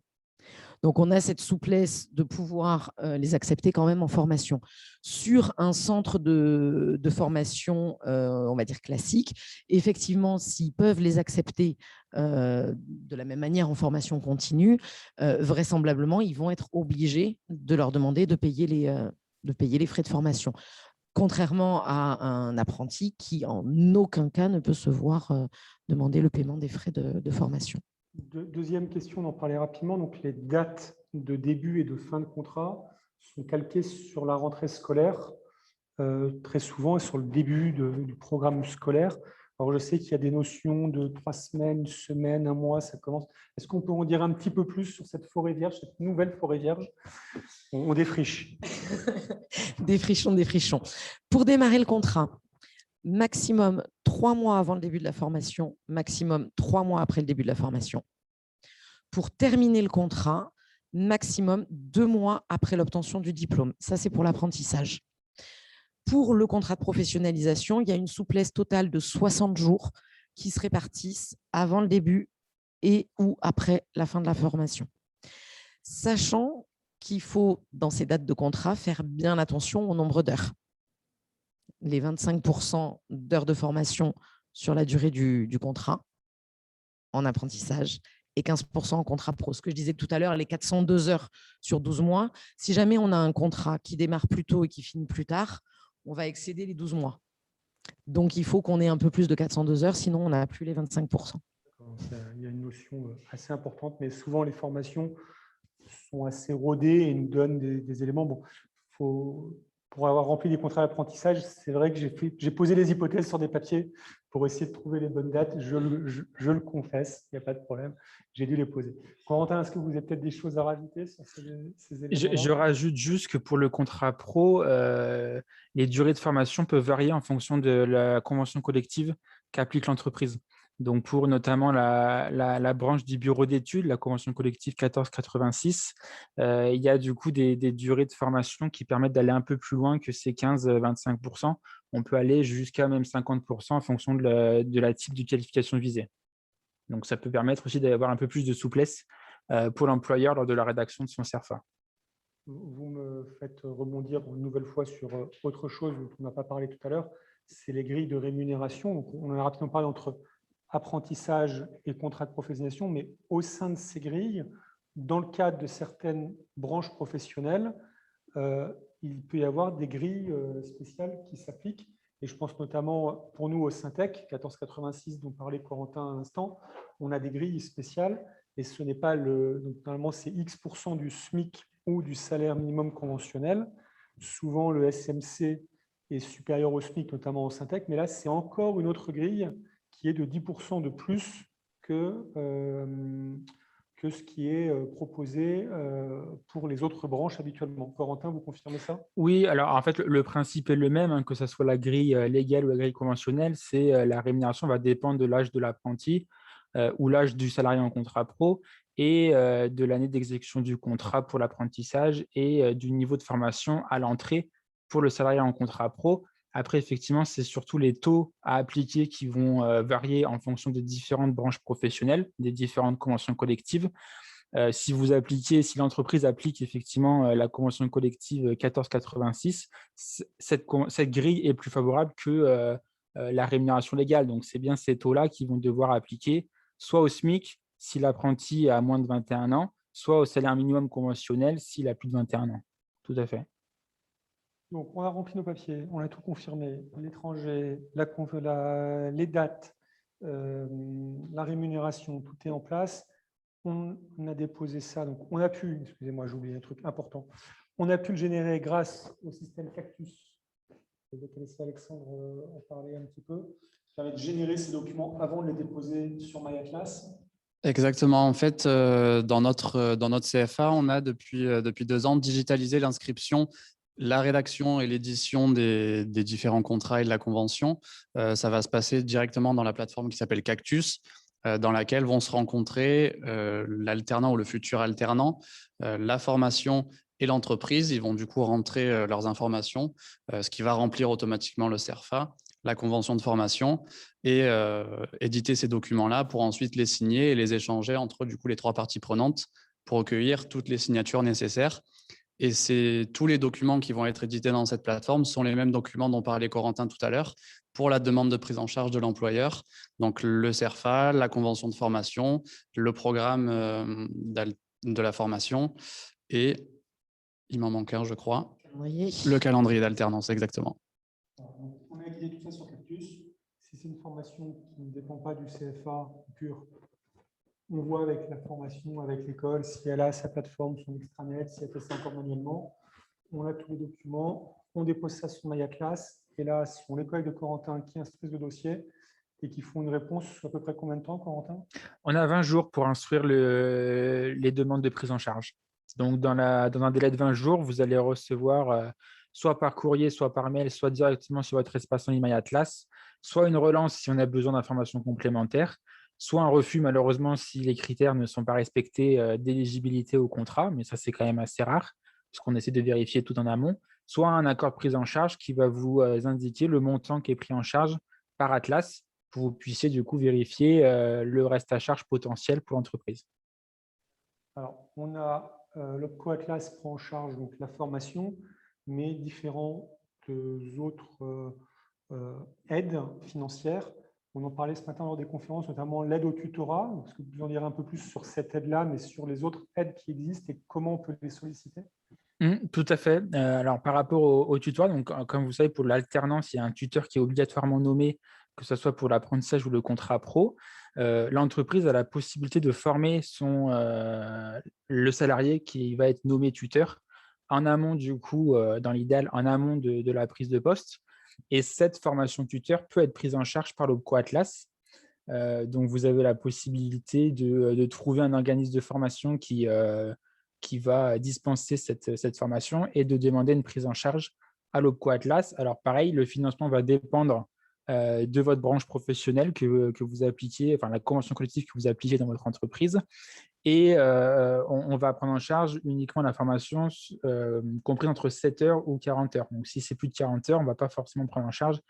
Donc, on a cette souplesse de pouvoir les accepter quand même en formation. Sur un centre de formation, on va dire classique, effectivement, s'ils peuvent les accepter de la même manière en formation continue, vraisemblablement, ils vont être obligés de leur demander de payer les frais de formation. Contrairement à un apprenti qui, en aucun cas, ne peut se voir demander le paiement des frais de formation. Deuxième question, on en parlait rapidement. Donc, les dates de début et de fin de contrat sont calquées sur la rentrée scolaire, très souvent, et sur le début du programme scolaire. Alors, je sais qu'il y a des notions de 3 semaines, 1 semaine, 1 mois, ça commence. Est-ce qu'on peut en dire un petit peu plus sur cette forêt vierge, cette nouvelle forêt vierge? On défriche. Défrichons. Pour démarrer le contrat, maximum 3 mois avant le début de la formation, maximum 3 mois après le début de la formation. Pour terminer le contrat, maximum 2 mois après l'obtention du diplôme. Ça, c'est pour l'apprentissage. Pour le contrat de professionnalisation, il y a une souplesse totale de 60 jours qui se répartissent avant le début et ou après la fin de la formation. Sachant qu'il faut, dans ces dates de contrat, faire bien attention au nombre d'heures. Les 25% d'heures de formation sur la durée du contrat en apprentissage et 15% en contrat pro. Ce que je disais tout à l'heure, les 402 heures sur 12 mois, si jamais on a un contrat qui démarre plus tôt et qui finit plus tard, on va excéder les 12 mois. Donc, il faut qu'on ait un peu plus de 402 heures, sinon on n'a plus les 25%. Il y a une notion assez importante, mais souvent les formations sont assez rodées et nous donnent des éléments. Bon, pour avoir rempli des contrats d'apprentissage, c'est vrai que j'ai posé les hypothèses sur des papiers pour essayer de trouver les bonnes dates. Je le confesse, il n'y a pas de problème. J'ai dû les poser. Corentin, est-ce que vous avez peut-être des choses à rajouter sur ces éléments-là? Je rajoute juste que pour le contrat pro, les durées de formation peuvent varier en fonction de la convention collective qu'applique l'entreprise. Donc, pour notamment la branche du bureau d'études, la convention collective 1486, il y a du coup des durées de formation qui permettent d'aller un peu plus loin que ces 15-25%. On peut aller jusqu'à même 50% en fonction de la type de qualification visée. Donc, ça peut permettre aussi d'avoir un peu plus de souplesse pour l'employeur lors de la rédaction de son CERFA. Vous me faites rebondir une nouvelle fois sur autre chose dont on n'a pas parlé tout à l'heure, c'est les grilles de rémunération. Donc, on en a rapidement parlé entre apprentissage et contrat de professionnalisation, mais au sein de ces grilles, dans le cadre de certaines branches professionnelles, il peut y avoir des grilles spéciales qui s'appliquent. Et je pense notamment pour nous au Syntec, 1486 dont parlait Corentin à l'instant, on a des grilles spéciales et ce n'est pas donc normalement c'est X% du SMIC ou du salaire minimum conventionnel. Souvent le SMC est supérieur au SMIC, notamment au Syntec, mais là c'est encore une autre grille qui est de 10% de plus que ce qui est proposé pour les autres branches habituellement. Corentin, vous confirmez ça? Oui, alors en fait, le principe est le même, hein, que ce soit la grille légale ou la grille conventionnelle, c'est la rémunération va dépendre de l'âge de l'apprenti ou l'âge du salarié en contrat pro et de l'année d'exécution du contrat pour l'apprentissage et du niveau de formation à l'entrée pour le salarié en contrat pro. Après, effectivement, c'est surtout les taux à appliquer qui vont varier en fonction des différentes branches professionnelles, des différentes conventions collectives. Si l'entreprise applique effectivement la convention collective 1486, cette grille est plus favorable que la rémunération légale. Donc, c'est bien ces taux-là qui vont devoir appliquer soit au SMIC si l'apprenti a moins de 21 ans, soit au salaire minimum conventionnel s'il a plus de 21 ans. Tout à fait. Donc, on a rempli nos papiers, on a tout confirmé. L'étranger, les dates, la rémunération, tout est en place. On a déposé ça. Donc, on a pu, excusez-moi, j'ai oublié un truc important. On a pu le générer grâce au système Cactus. Je vais laisser Alexandre en parler un petit peu. Ça permet de générer ces documents avant de les déposer sur MyAtlas. Exactement. En fait, dans notre CFA, on a depuis 2 ans digitalisé l'inscription, la rédaction et l'édition des différents contrats et de la convention. Ça va se passer directement dans la plateforme qui s'appelle Cactus, dans laquelle vont se rencontrer l'alternant ou le futur alternant, la formation et l'entreprise. Ils vont du coup rentrer leurs informations, ce qui va remplir automatiquement le CERFA, la convention de formation et éditer ces documents-là pour ensuite les signer et les échanger entre du coup les 3 parties prenantes, pour recueillir toutes les signatures nécessaires. Et tous les documents qui vont être édités dans cette plateforme sont les mêmes documents dont parlait Corentin tout à l'heure pour la demande de prise en charge de l'employeur. Donc, le CERFA, la convention de formation, le programme de la formation et, il m'en manque un, je crois, le calendrier d'alternance, exactement. On a étudié tout ça sur Cactus. Si c'est une formation qui ne dépend pas du CFA pur, on voit avec la formation, avec l'école, si elle a sa plateforme, son extranet, si elle fait ça encore manuellement. On a tous les documents, on dépose ça sur Maya Class. Et là, si on est collègue de Corentin qui instruisent le dossier et qui font une réponse, à peu près combien de temps, Corentin? On a 20 jours pour instruire les demandes de prise en charge. Donc, dans un délai de 20 jours, vous allez recevoir soit par courrier, soit par mail, soit directement sur votre espace en ligne My Atlas, soit une relance si on a besoin d'informations complémentaires, soit un refus malheureusement si les critères ne sont pas respectés d'éligibilité au contrat, mais ça c'est quand même assez rare, parce qu'on essaie de vérifier tout en amont, soit un accord de prise en charge qui va vous indiquer le montant qui est pris en charge par Atlas, pour que vous puissiez du coup vérifier le reste à charge potentiel pour l'entreprise. Alors, on a l'Opco Atlas prend en charge donc, la formation, mais différentes autres aides financières. On en parlait ce matin lors des conférences, notamment l'aide au tutorat. Est-ce que vous pouvez en dire un peu plus sur cette aide-là, mais sur les autres aides qui existent et comment on peut les solliciter? Tout à fait. Alors, par rapport au tutorat, donc, comme vous savez, pour l'alternance, il y a un tuteur qui est obligatoirement nommé, que ce soit pour l'apprentissage ou le contrat pro. L'entreprise a la possibilité de former le salarié qui va être nommé tuteur en amont, du coup, dans l'idéal, en amont de la prise de poste. Et cette formation tuteur peut être prise en charge par l'Opco Atlas. Donc, vous avez la possibilité de trouver un organisme de formation qui va dispenser cette formation et de demander une prise en charge à l'Opco Atlas. Alors, pareil, le financement va dépendre de votre branche professionnelle que vous appliquez, enfin la convention collective que vous appliquez dans votre entreprise. Et on va prendre en charge uniquement la formation comprise entre 7 heures ou 40 heures. Donc, si c'est plus de 40 heures, on ne va pas forcément prendre en charge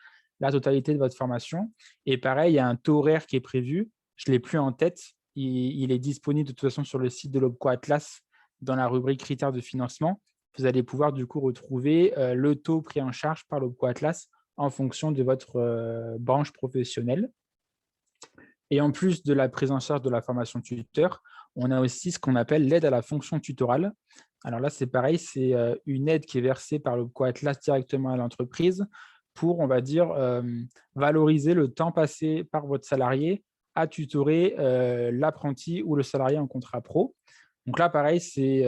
la totalité de votre formation. Et pareil, il y a un taux horaire qui est prévu. Je ne l'ai plus en tête. Il est disponible de toute façon sur le site de l'Opco Atlas dans la rubrique critères de financement. Vous allez pouvoir du coup retrouver le taux pris en charge par l'Opco Atlas en fonction de votre branche professionnelle. Et en plus de la prise en charge de la formation tuteur, on a aussi ce qu'on appelle l'aide à la fonction tutorale. Alors là, c'est pareil, c'est une aide qui est versée par l'Opco Atlas directement à l'entreprise pour, on va dire, valoriser le temps passé par votre salarié à tutorer l'apprenti ou le salarié en contrat pro. Donc là, pareil, c'est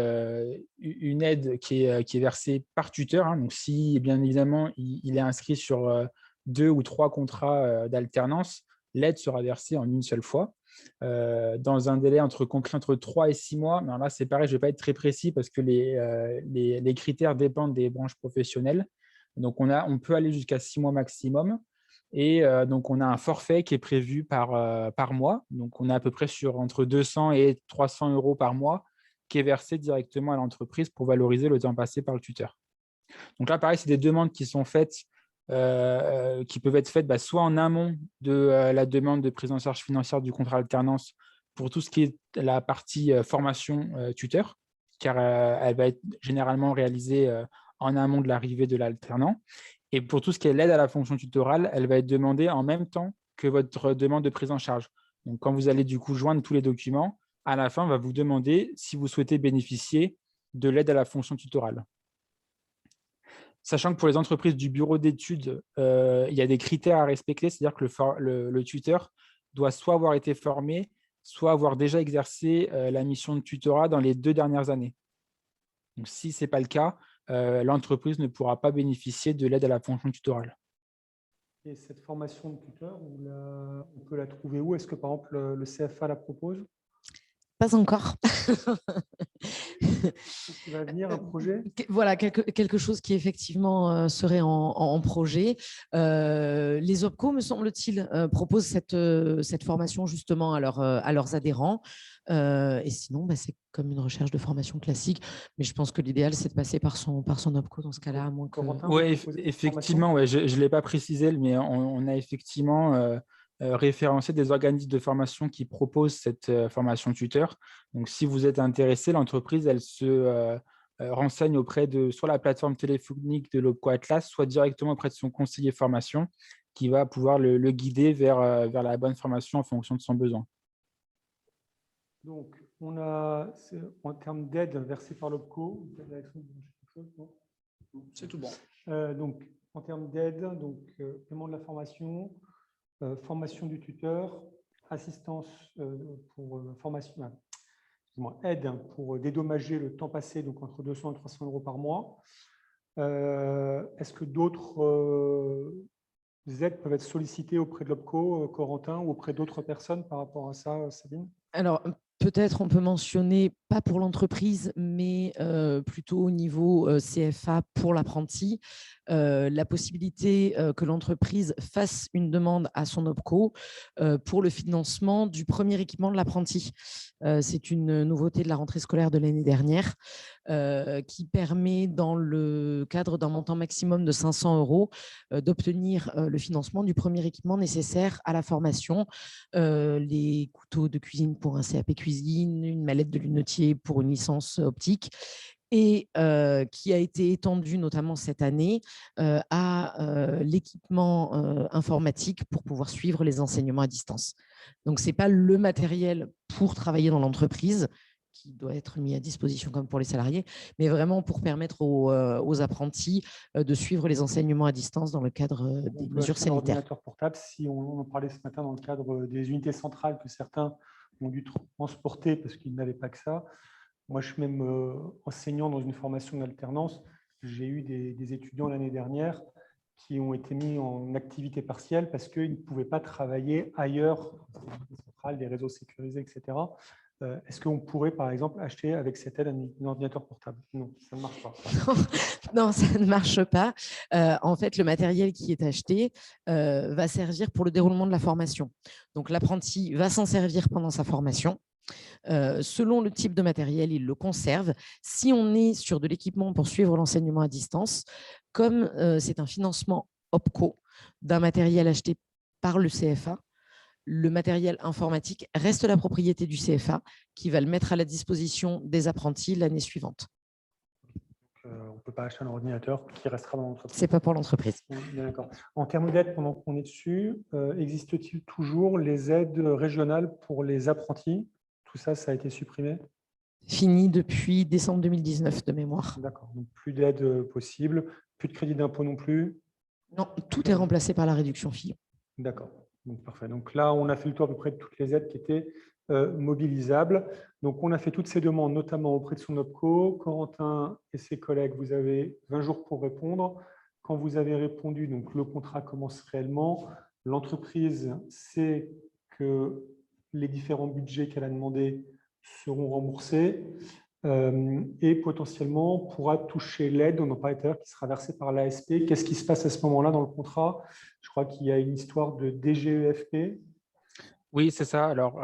une aide qui est versée par tuteur. Hein. Donc si, bien évidemment, il est inscrit sur 2 ou 3 contrats d'alternance, l'aide sera versée en une seule fois, dans un délai compris entre 3 et 6 mois. Mais là, c'est pareil, je ne vais pas être très précis parce que les critères dépendent des branches professionnelles. Donc, on peut aller jusqu'à 6 mois maximum. Et donc, on a un forfait qui est prévu par mois. Donc, on est à peu près sur entre 200 et 300 euros par mois qui est versé directement à l'entreprise pour valoriser le temps passé par le tuteur. Donc là, pareil, c'est des demandes qui sont faites, qui peuvent être faites soit en amont de la demande de prise en charge financière du contrat alternance pour tout ce qui est la partie formation tuteur, car elle va être généralement réalisée en amont de l'arrivée de l'alternant. Et pour tout ce qui est l'aide à la fonction tutorale, elle va être demandée en même temps que votre demande de prise en charge. Donc, quand vous allez du coup joindre tous les documents, à la fin, on va vous demander si vous souhaitez bénéficier de l'aide à la fonction tutorale. Sachant que pour les entreprises du bureau d'études, il y a des critères à respecter, c'est-à-dire que le tuteur doit soit avoir été formé, soit avoir déjà exercé la mission de tutorat dans les 2 dernières années. Donc, si ce n'est pas le cas, l'entreprise ne pourra pas bénéficier de l'aide à la fonction tutorale. Et cette formation de tuteur, on peut la trouver où? Est-ce que, par exemple, le CFA la propose? Pas encore. Qu'est-ce qui va venir, un projet? Voilà, quelque chose qui effectivement serait en projet. Les OPCO, me semble-t-il, proposent cette formation justement à leurs adhérents. Et sinon, c'est comme une recherche de formation classique. Mais je pense que l'idéal, c'est de passer par son OPCO dans ce cas-là. Oui, effectivement, ouais, je ne l'ai pas précisé, mais on a effectivement référencer des organismes de formation qui proposent cette formation tuteur. Donc, si vous êtes intéressé, l'entreprise, elle se renseigne auprès soit la plateforme téléphonique de l'OPCO Atlas, soit directement auprès de son conseiller formation qui va pouvoir le guider vers la bonne formation en fonction de son besoin. Donc, on a, en termes d'aide versée par l'OPCO, C'est tout bon. donc, en termes d'aide, donc paiement de la formation, formation du tuteur, assistance pour formation, aide pour dédommager le temps passé, donc entre 200 et 300 euros par mois. Est-ce que d'autres aides peuvent être sollicitées auprès de l'OPCO, Corentin, ou auprès d'autres personnes par rapport à ça, Sabine? Alors, peut-être on peut mentionner, pas pour l'entreprise, mais plutôt au niveau CFA pour l'apprenti, la possibilité que l'entreprise fasse une demande à son OPCO pour le financement du premier équipement de l'apprenti. C'est une nouveauté de la rentrée scolaire de l'année dernière qui permet, dans le cadre d'un montant maximum de 500 euros, d'obtenir le financement du premier équipement nécessaire à la formation, les couteaux de cuisine pour un CAP cuisine, une mallette de lunetier pour une licence optique, et qui a été étendu notamment cette année à l'équipement informatique pour pouvoir suivre les enseignements à distance. Donc, ce n'est pas le matériel pour travailler dans l'entreprise qui doit être mis à disposition comme pour les salariés, mais vraiment pour permettre aux apprentis de suivre les enseignements à distance dans le cadre des mesures sanitaires. Ordinateur portable, si on en parlait ce matin dans le cadre des unités centrales que certains ont dû transporter parce qu'ils n'avaient pas que ça. Moi, je suis même enseignant dans une formation d'alternance. J'ai eu des étudiants l'année dernière qui ont été mis en activité partielle parce qu'ils ne pouvaient pas travailler ailleurs, des réseaux sécurisés, etc. Est-ce qu'on pourrait, par exemple, acheter avec cette aide un ordinateur portable? Non, ça ne marche pas. Non, ça ne marche pas. En fait, le matériel qui est acheté va servir pour le déroulement de la formation. Donc, l'apprenti va s'en servir pendant sa formation. Selon le type de matériel, il le conserve. Si on est sur de l'équipement pour suivre l'enseignement à distance, comme c'est un financement OPCO d'un matériel acheté par le CFA, le matériel informatique reste la propriété du CFA qui va le mettre à la disposition des apprentis l'année suivante. On ne peut pas acheter un ordinateur qui restera dans l'entreprise. Ce n'est pas pour l'entreprise. D'accord. En termes d'aide, pendant qu'on est dessus, existe-t-il toujours les aides régionales pour les apprentis? Tout ça, ça a été supprimé? Fini depuis décembre 2019 de mémoire. D'accord. Donc, plus d'aide possible, plus de crédit d'impôt non plus? Non, tout est remplacé par la réduction Fillon. D'accord. Donc, parfait. Donc là, on a fait le tour à peu près de toutes les aides qui étaient mobilisables. Donc, on a fait toutes ces demandes, notamment auprès de son OPCO. Corentin et ses collègues, vous avez 20 jours pour répondre. Quand vous avez répondu, donc le contrat commence réellement. L'entreprise sait que les différents budgets qu'elle a demandés seront remboursés et potentiellement pourra toucher l'aide, on en parlait tout à l'heure, qui sera versée par l'ASP. Qu'est-ce qui se passe à ce moment-là dans le contrat? Je crois qu'il y a une histoire de DGEFP. Oui, c'est ça. Alors,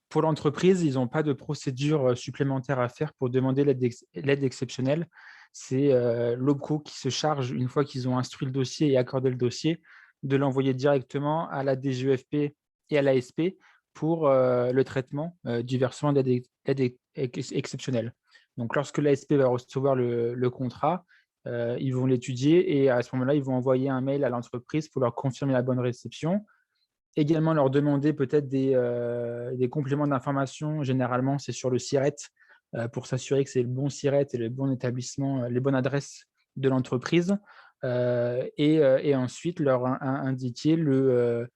pour l'entreprise, ils n'ont pas de procédure supplémentaire à faire pour demander l'aide exceptionnelle. C'est l'OPCO qui se charge, une fois qu'ils ont instruit le dossier et accordé le dossier, de l'envoyer directement à la DGEFP et à l'ASP pour le traitement du versement d'aide exceptionnelle. Donc, lorsque l'ASP va recevoir le contrat, ils vont l'étudier et à ce moment-là, ils vont envoyer un mail à l'entreprise pour leur confirmer la bonne réception. Également, leur demander peut-être des compléments d'information. Généralement, c'est sur le SIRET pour s'assurer que c'est le bon SIRET et le bon établissement, les bonnes adresses de l'entreprise. Et ensuite, leur indiquer le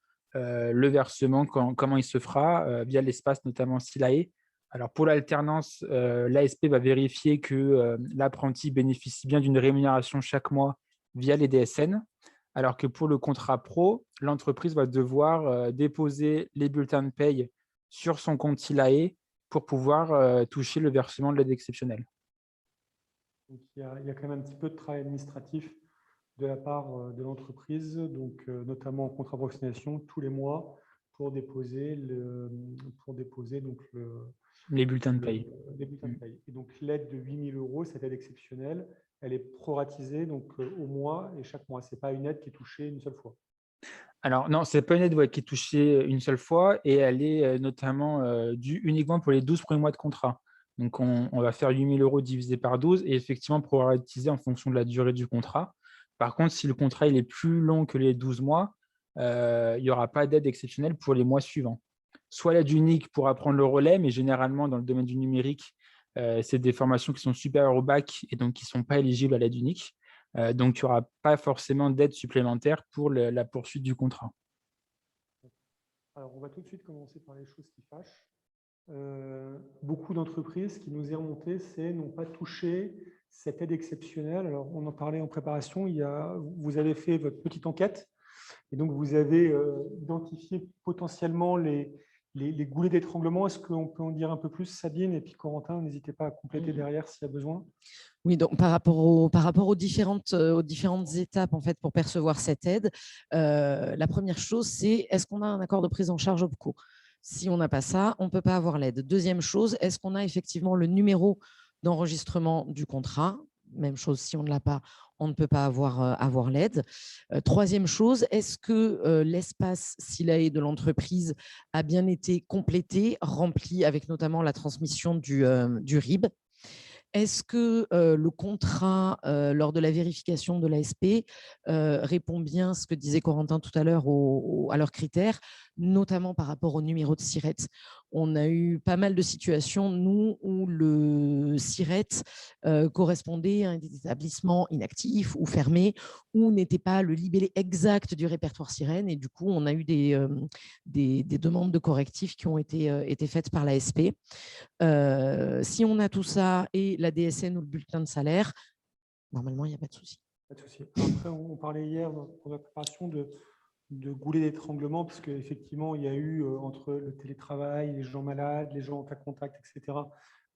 versement, comment il se fera via l'espace, notamment Silae. Alors, pour l'alternance, l'ASP va vérifier que l'apprenti bénéficie bien d'une rémunération chaque mois via les DSN. Alors que pour le contrat pro, l'entreprise va devoir déposer les bulletins de paye sur son compte Silae pour pouvoir toucher le versement de l'aide exceptionnelle. Donc, il y a quand même un petit peu de travail administratif de la part de l'entreprise, donc notamment en contrat de vaccination tous les mois pour déposer donc les bulletins de paye. Les bulletins de paye. Et donc l'aide de 8 000 €, cette aide exceptionnelle, elle est proratisée donc au mois et chaque mois. Ce n'est pas une aide qui est touchée une seule fois. Alors non, ce n'est pas une aide qui est touchée une seule fois et elle est notamment due uniquement pour les 12 premiers mois de contrat. Donc, on va faire 8 000 € divisé par 12 et effectivement proratiser en fonction de la durée du contrat. Par contre, si le contrat il est plus long que les 12 mois, il n'y aura pas d'aide exceptionnelle pour les mois suivants. Soit l'aide unique pour apprendre le relais, mais généralement, dans le domaine du numérique, c'est des formations qui sont supérieures au bac et donc qui ne sont pas éligibles à l'aide unique. Donc, il n'y aura pas forcément d'aide supplémentaire pour la poursuite du contrat. Alors, on va tout de suite commencer par les choses qui fâchent. Beaucoup d'entreprises, ce qui nous est remonté, c'est n'ont pas touché cette aide exceptionnelle. Alors, on en parlait en préparation. Vous avez fait votre petite enquête et donc vous avez identifié potentiellement les goulets d'étranglement. Est-ce qu'on peut en dire un peu plus, Sabine? Et puis Corentin, n'hésitez pas à compléter derrière s'il y a besoin. Oui, donc par rapport aux différentes étapes en fait, pour percevoir cette aide, la première chose, c'est est-ce qu'on a un accord de prise en charge OPCO? Si on n'a pas ça, on ne peut pas avoir l'aide. Deuxième chose, est-ce qu'on a effectivement le numéro d'enregistrement du contrat? Même chose, si on ne l'a pas, on ne peut pas avoir l'aide. Troisième chose, est-ce que l'espace SILAE de l'entreprise a bien été complété, rempli avec notamment la transmission du RIB? Est-ce que le contrat, lors de la vérification de l'ASP, répond bien à ce que disait Corentin tout à l'heure à leurs critères, notamment par rapport au numéro de SIRET? On a eu pas mal de situations, nous, où le SIRET correspondait à un établissement inactif ou fermé, ou n'était pas le libellé exact du répertoire sirène. Et du coup, on a eu des demandes de correctifs qui ont été faites par l'ASP. Si on a tout ça et la DSN ou le bulletin de salaire, normalement, il n'y a pas de souci. Pas de souci. Après, on parlait hier pour la préparation de goulets d'étranglement, parce qu'effectivement, il y a eu entre le télétravail, les gens malades, les gens en cas de contact, etc.,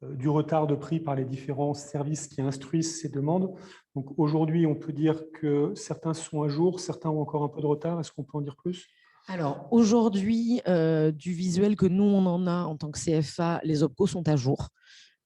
du retard de pris par les différents services qui instruisent ces demandes. Donc aujourd'hui, on peut dire que certains sont à jour, certains ont encore un peu de retard. Est-ce qu'on peut en dire plus? Alors aujourd'hui, du visuel que nous, on en a en tant que CFA, les OPCO sont à jour.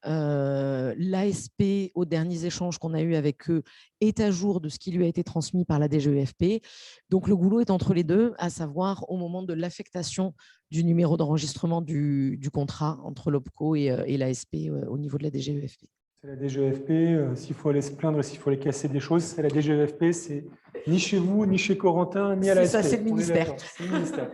L'ASP, aux derniers échanges qu'on a eus avec eux, est à jour de ce qui lui a été transmis par la DGEFP. Donc, le goulot est entre les deux, à savoir au moment de l'affectation du numéro d'enregistrement du contrat entre l'OPCO et l'ASP au niveau de la DGEFP. C'est la DGEFP, s'il faut aller se plaindre, s'il faut aller casser des choses, c'est la DGEFP, c'est ni chez vous, ni chez Corentin, ni à l'ASP. C'est ça, c'est le ministère. C'est le ministère.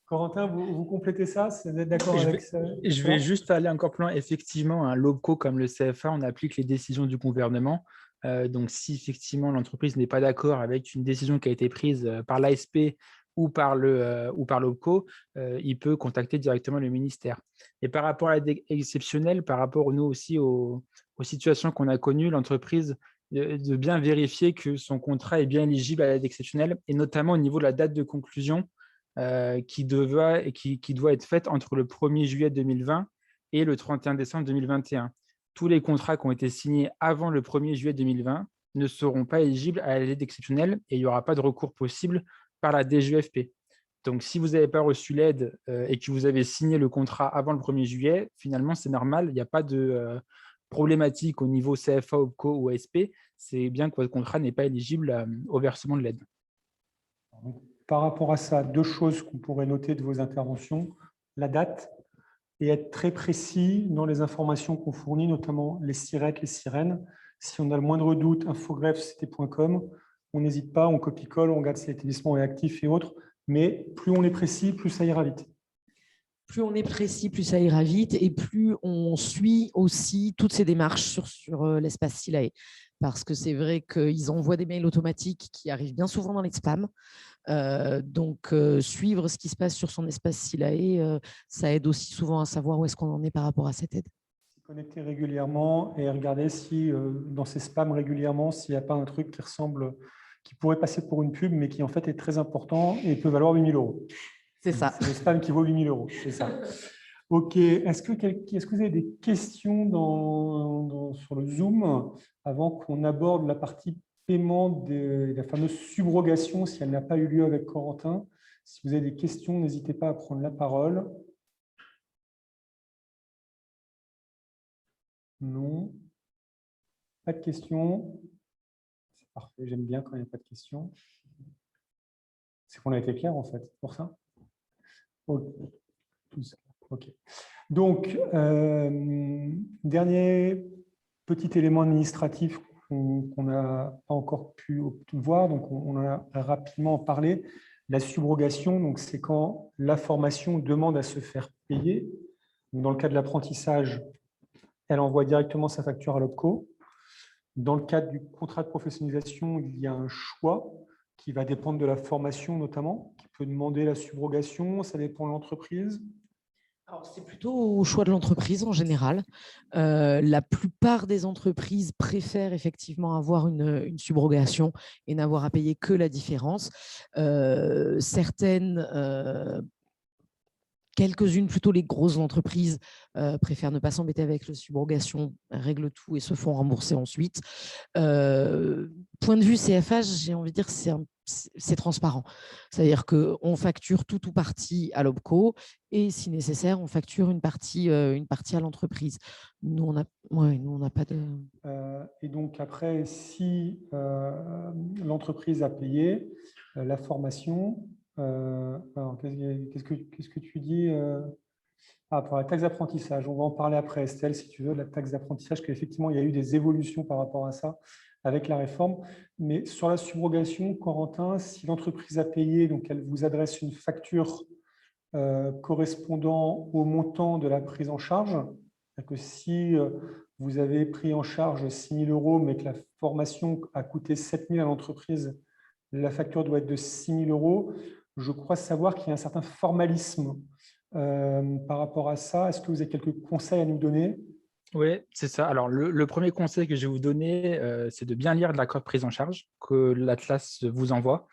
Corentin, vous complétez ça? Vous êtes d'accord avec ça? Je vais juste aller encore plus loin. Effectivement, un LOBCO comme le CFA, on applique les décisions du gouvernement. Donc, si effectivement l'entreprise n'est pas d'accord avec une décision qui a été prise par l'ASP ou par l'OBCO, il peut contacter directement le ministère. Et par rapport à l'aide exceptionnelle, par rapport nous aussi aux situations qu'on a connues, l'entreprise de bien vérifier que son contrat est bien éligible à l'aide exceptionnelle, et notamment au niveau de la date de conclusion qui doit être faite entre le 1er juillet 2020 et le 31 décembre 2021. Tous les contrats qui ont été signés avant le 1er juillet 2020 ne seront pas éligibles à l'aide exceptionnelle et il n'y aura pas de recours possible par la DGEFP. Donc, si vous n'avez pas reçu l'aide et que vous avez signé le contrat avant le 1er juillet, finalement, c'est normal, il n'y a pas de problématique au niveau CFA, OPCO ou ASP. C'est bien que votre contrat n'est pas éligible au versement de l'aide. Par rapport à ça, deux choses qu'on pourrait noter de vos interventions. La date et être très précis dans les informations qu'on fournit, notamment les SIRET, les sirènes. Si on a le moindre doute, infogreffe.com, on n'hésite pas, on copie-colle, on regarde si l'établissement est actif et autres. Mais plus on est précis, plus ça ira vite. Plus on est précis, plus ça ira vite et plus on suit aussi toutes ces démarches sur l'espace SILAE. Parce que c'est vrai qu'ils envoient des mails automatiques qui arrivent bien souvent dans les spams. Donc, suivre ce qui se passe sur son espace SILAE, ça aide aussi souvent à savoir où est-ce qu'on en est par rapport à cette aide. Se connecter régulièrement et regarder si dans ces spams régulièrement, s'il n'y a pas un truc qui ressemble, qui pourrait passer pour une pub, mais qui en fait est très important et peut valoir 8 000 €. C'est ça. C'est le spam qui vaut 8 000 €, c'est ça. Ok, est-ce que vous avez des questions sur le Zoom avant qu'on aborde la partie paiement de la fameuse subrogation si elle n'a pas eu lieu avec Corentin? Si vous avez des questions, n'hésitez pas à prendre la parole. Non. Pas de questions. C'est parfait, j'aime bien quand il n'y a pas de questions. C'est qu'on a été clair, en fait, pour ça. OK. Donc, dernier petit élément administratif qu'on n'a pas encore pu voir, donc on en a rapidement parlé, la subrogation, donc c'est quand la formation demande à se faire payer. Donc, dans le cas de l'apprentissage, elle envoie directement sa facture à l'OPCO. Dans le cadre du contrat de professionnalisation, il y a un choix qui va dépendre de la formation notamment, qui peut demander la subrogation, ça dépend de l'entreprise. Alors, c'est plutôt au choix de l'entreprise en général. La plupart des entreprises préfèrent effectivement avoir une subrogation et n'avoir à payer que la différence. Certaines, quelques-unes, plutôt les grosses entreprises, préfèrent ne pas s'embêter avec la subrogation, règlent tout et se font rembourser ensuite. Point de vue CFA, j'ai envie de dire c'est transparent. C'est-à-dire qu'on facture tout ou partie à l'OPCO et si nécessaire, on facture une partie à l'entreprise. Nous, on n'a pas de… Et donc après, si l'entreprise a payé la formation, alors qu'est-ce que tu dis pour la taxe d'apprentissage, on va en parler après, Estelle, si tu veux, la taxe d'apprentissage, qu'effectivement, il y a eu des évolutions par rapport à ça avec la réforme. Mais sur la subrogation, Corentin, si l'entreprise a payé, donc elle vous adresse une facture correspondant au montant de la prise en charge, c'est-à-dire que si vous avez pris en charge 6 000 €, mais que la formation a coûté 7 000 à l'entreprise, la facture doit être de 6 000 €. Je crois savoir qu'il y a un certain formalisme par rapport à ça. Est-ce que vous avez quelques conseils à nous donner? Oui, c'est ça. Alors, le premier conseil que je vais vous donner, c'est de bien lire l'accord de prise en charge que l'Atlas vous envoie.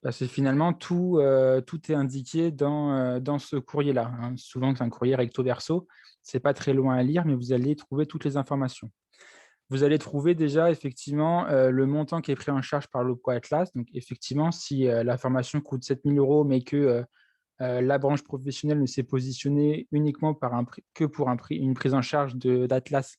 Parce que finalement, tout est indiqué dans ce courrier-là. Hein. Souvent, c'est un courrier recto verso. Ce n'est pas très loin à lire, mais vous allez trouver toutes les informations. Vous allez trouver déjà effectivement le montant qui est pris en charge par l'OPCO Atlas. Donc, effectivement, si la formation coûte 7 000 € mais que la branche professionnelle ne s'est positionnée uniquement que pour une prise en charge d'Atlas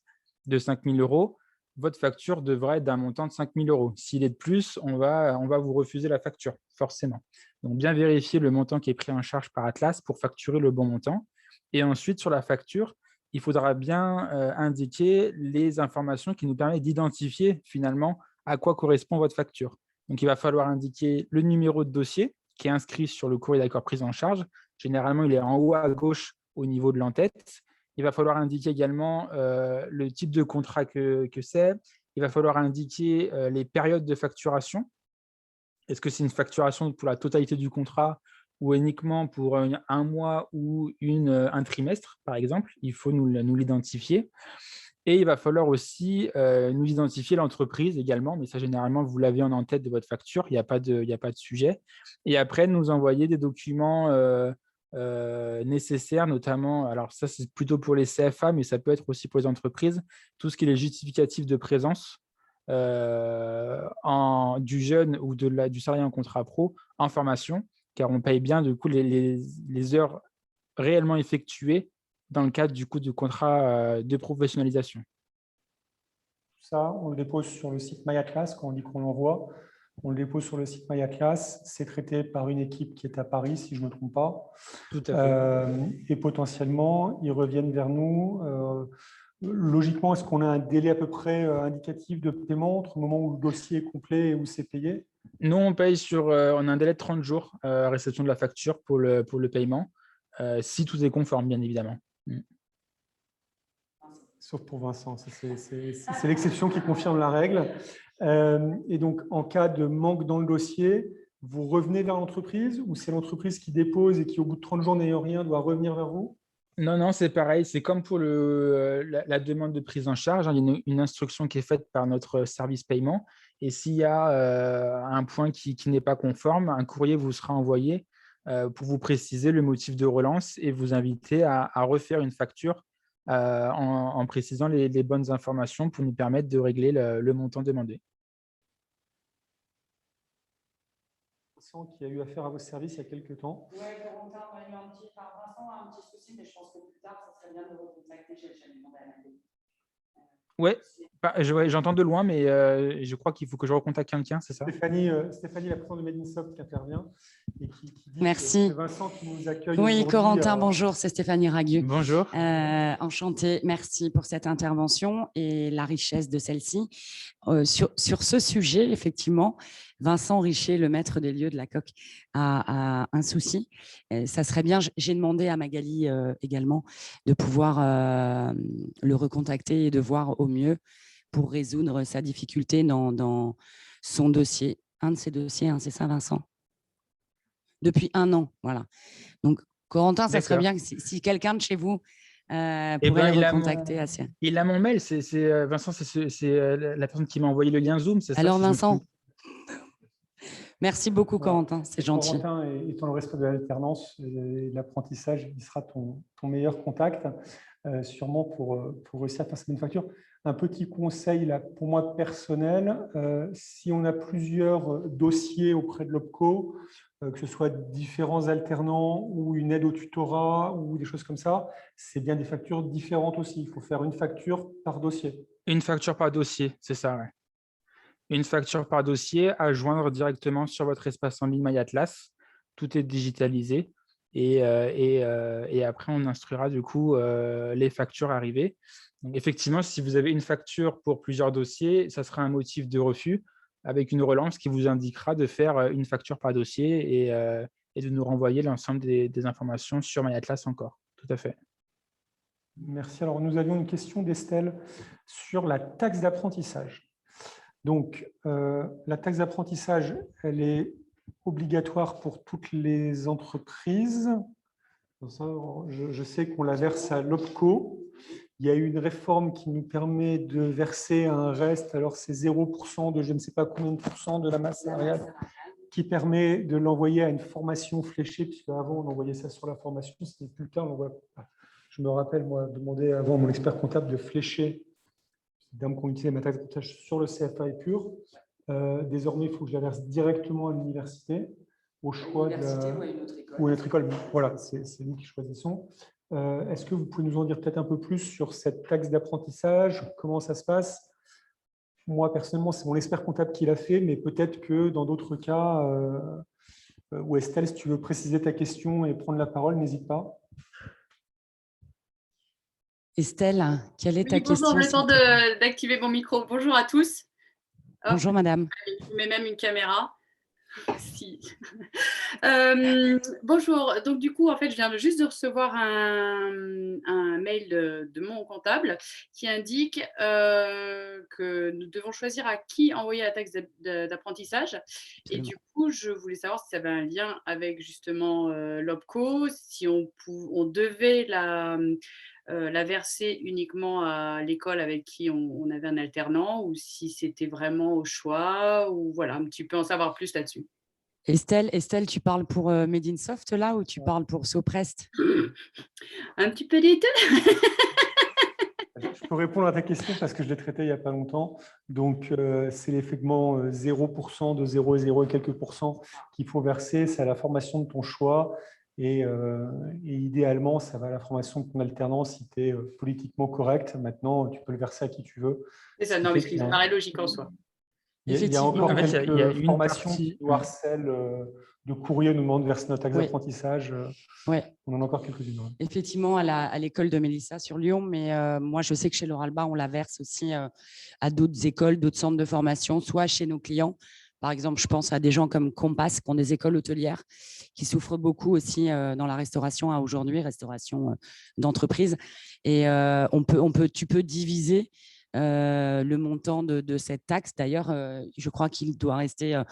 de 5 000 €, votre facture devrait être d'un montant de 5 000 €. S'il est de plus, on va vous refuser la facture, forcément. Donc, bien vérifier le montant qui est pris en charge par Atlas pour facturer le bon montant. Et ensuite, sur la facture, il faudra bien indiquer les informations qui nous permettent d'identifier finalement à quoi correspond votre facture. Donc, il va falloir indiquer le numéro de dossier qui est inscrit sur le courrier d'accord prise en charge. Généralement, il est en haut à gauche au niveau de l'entête. Il va falloir indiquer également le type de contrat que c'est. Il va falloir indiquer les périodes de facturation. Est-ce que c'est une facturation pour la totalité du contrat ou uniquement pour un mois ou un trimestre, par exemple? Il faut nous l'identifier. Et il va falloir aussi nous identifier l'entreprise également, mais ça, généralement, vous l'avez en tête de votre facture, il n'y a pas de sujet. Et après, nous envoyer des documents nécessaires, notamment, alors ça, c'est plutôt pour les CFA, mais ça peut être aussi pour les entreprises, tout ce qui est les justificatifs de présence du jeune ou du salarié en contrat pro en formation, car on paye bien du coup les heures réellement effectuées dans le cadre du contrat de professionnalisation. Tout ça, on le dépose sur le site MyAtlas quand on dit qu'on l'envoie. On le dépose sur le site MyAtlas. C'est traité par une équipe qui est à Paris, si je ne me trompe pas. Tout à fait. Et potentiellement, ils reviennent vers nous. Logiquement, est-ce qu'on a un délai à peu près indicatif de paiement entre le moment où le dossier est complet et où c'est payé? Nous, on paye on a un délai de 30 jours à réception de la facture pour le paiement, si tout est conforme, bien évidemment. Sauf pour Vincent, c'est l'exception qui confirme la règle. Et donc, en cas de manque dans le dossier, vous revenez vers l'entreprise ou c'est l'entreprise qui dépose et qui, au bout de 30 jours n'ayant rien, doit revenir vers vous? Non, c'est pareil. C'est comme pour la demande de prise en charge. Il y a une instruction qui est faite par notre service paiement. Et s'il y a un point qui n'est pas conforme, un courrier vous sera envoyé pour vous préciser le motif de relance et vous inviter à refaire une facture en précisant les bonnes informations pour nous permettre de régler le montant demandé. Qui a eu affaire à vos services il y a quelques temps. Oui, Corentin, on a eu Vincent a un petit souci, mais je pense que plus tard, ça serait bien de le recontacter. J'ai jamais demandé à Nathalie. Ouais, j'entends de loin, mais je crois qu'il faut que je recontacte quelqu'un, c'est ça? Stéphanie, la présidente de Medinsoft qui intervient et qui dit Merci. que Vincent qui nous accueille Oui, aujourd'hui. Corentin, bonjour, c'est Stéphanie Ragu. Bonjour. Enchantée, merci pour cette intervention et la richesse de celle-ci. Sur ce sujet, effectivement, Vincent Richer, le maître des lieux de la Coque, a un souci. Ça serait bien, j'ai demandé à Magali également de pouvoir le recontacter et de voir au mieux pour résoudre sa difficulté dans son dossier. Un de ses dossiers, hein, c'est ça, Vincent? Depuis 1 an, voilà. Donc, Corentin, ça serait bien que si quelqu'un de chez vous pourrait le recontacter. Il a mon mail, Vincent, c'est la personne qui m'a envoyé le lien Zoom, c'est ça? Alors, Vincent, merci beaucoup, Corentin, c'est gentil. Corentin étant le responsable de l'alternance et l'apprentissage, il sera ton meilleur contact, sûrement pour réussir à faire cette manufacture. Un petit conseil là, pour moi personnel, si on a plusieurs dossiers auprès de l'OPCO, que ce soit différents alternants ou une aide au tutorat ou des choses comme ça, c'est bien des factures différentes aussi. Il faut faire une facture par dossier. Une facture par dossier, c'est ça, ouais. Une facture par dossier à joindre directement sur votre espace en ligne MyAtlas. Tout est digitalisé et après, on instruira du coup les factures arrivées. Donc, effectivement, si vous avez une facture pour plusieurs dossiers, ça sera un motif de refus avec une relance qui vous indiquera de faire une facture par dossier et de nous renvoyer l'ensemble des informations sur MyAtlas encore. Tout à fait. Merci. Alors, nous avions une question d'Estelle sur la taxe d'apprentissage. Donc, la taxe d'apprentissage, elle est obligatoire pour toutes les entreprises. Je sais qu'on la verse à l'OPCO. Il y a eu une réforme qui nous permet de verser un reste, alors c'est 0% de je ne sais pas combien de pourcents de la masse salariale, qui permet de l'envoyer à une formation fléchée, puisque avant on envoyait ça sur la formation, ce n'est plus le cas. Je me rappelle, moi, demander avant mon expert comptable de flécher, dame qu'on utilisait ma taxe d'apprentissage sur le CFA et pur. Désormais, il faut que je la verse directement à l'université, au choix de ou à une autre école. Voilà, c'est nous qui choisissons. Est-ce que vous pouvez nous en dire peut-être un peu plus sur cette taxe d'apprentissage? Comment ça se passe? Moi, personnellement, c'est mon expert comptable qui l'a fait, mais peut-être que dans d'autres cas, ou Estelle, si tu veux préciser ta question et prendre la parole, n'hésite pas. Estelle, quelle est ta question? Bonjour, le temps d'activer mon micro. Bonjour à tous. Bonjour, madame. Je mets même une caméra. Si. Bonjour. Donc, du coup, en fait, je viens juste de recevoir un mail de mon comptable qui indique que nous devons choisir à qui envoyer la taxe d'apprentissage. Et du coup, je voulais savoir si ça avait un lien avec justement l'OPCO, si on devait la verser uniquement à l'école avec qui on avait un alternant ou si c'était vraiment au choix ou voilà, un petit peu en savoir plus là-dessus. Estelle, tu parles pour Medinsoft là ou tu parles pour Soprest? Un petit peu des deux. Je peux répondre à ta question parce que je l'ai traité il n'y a pas longtemps. Donc, c'est effectivement 0% de 0 et 0 et quelques pourcents qu'il faut verser. C'est à la formation de ton choix. Et idéalement, ça va à la formation de ton alternant si tu es politiquement correct. Maintenant, tu peux le verser à qui tu veux. C'est ça, non, mais ça paraît logique en soi. Il y a encore quelques formations partie... qui nous harcèlent de courrier, nous demandent de verser notre taxe d'apprentissage. On en a encore quelques-unes. Effectivement, à l'école de Mélissa sur Lyon, mais moi, je sais que chez l'Oralba, on la verse aussi à d'autres écoles, d'autres centres de formation, soit chez nos clients. Par exemple, je pense à des gens comme Compass, qui ont des écoles hôtelières, qui souffrent beaucoup aussi dans la restauration à aujourd'hui, restauration d'entreprise. Et tu peux diviser le montant de cette taxe. D'ailleurs, je crois qu'il doit rester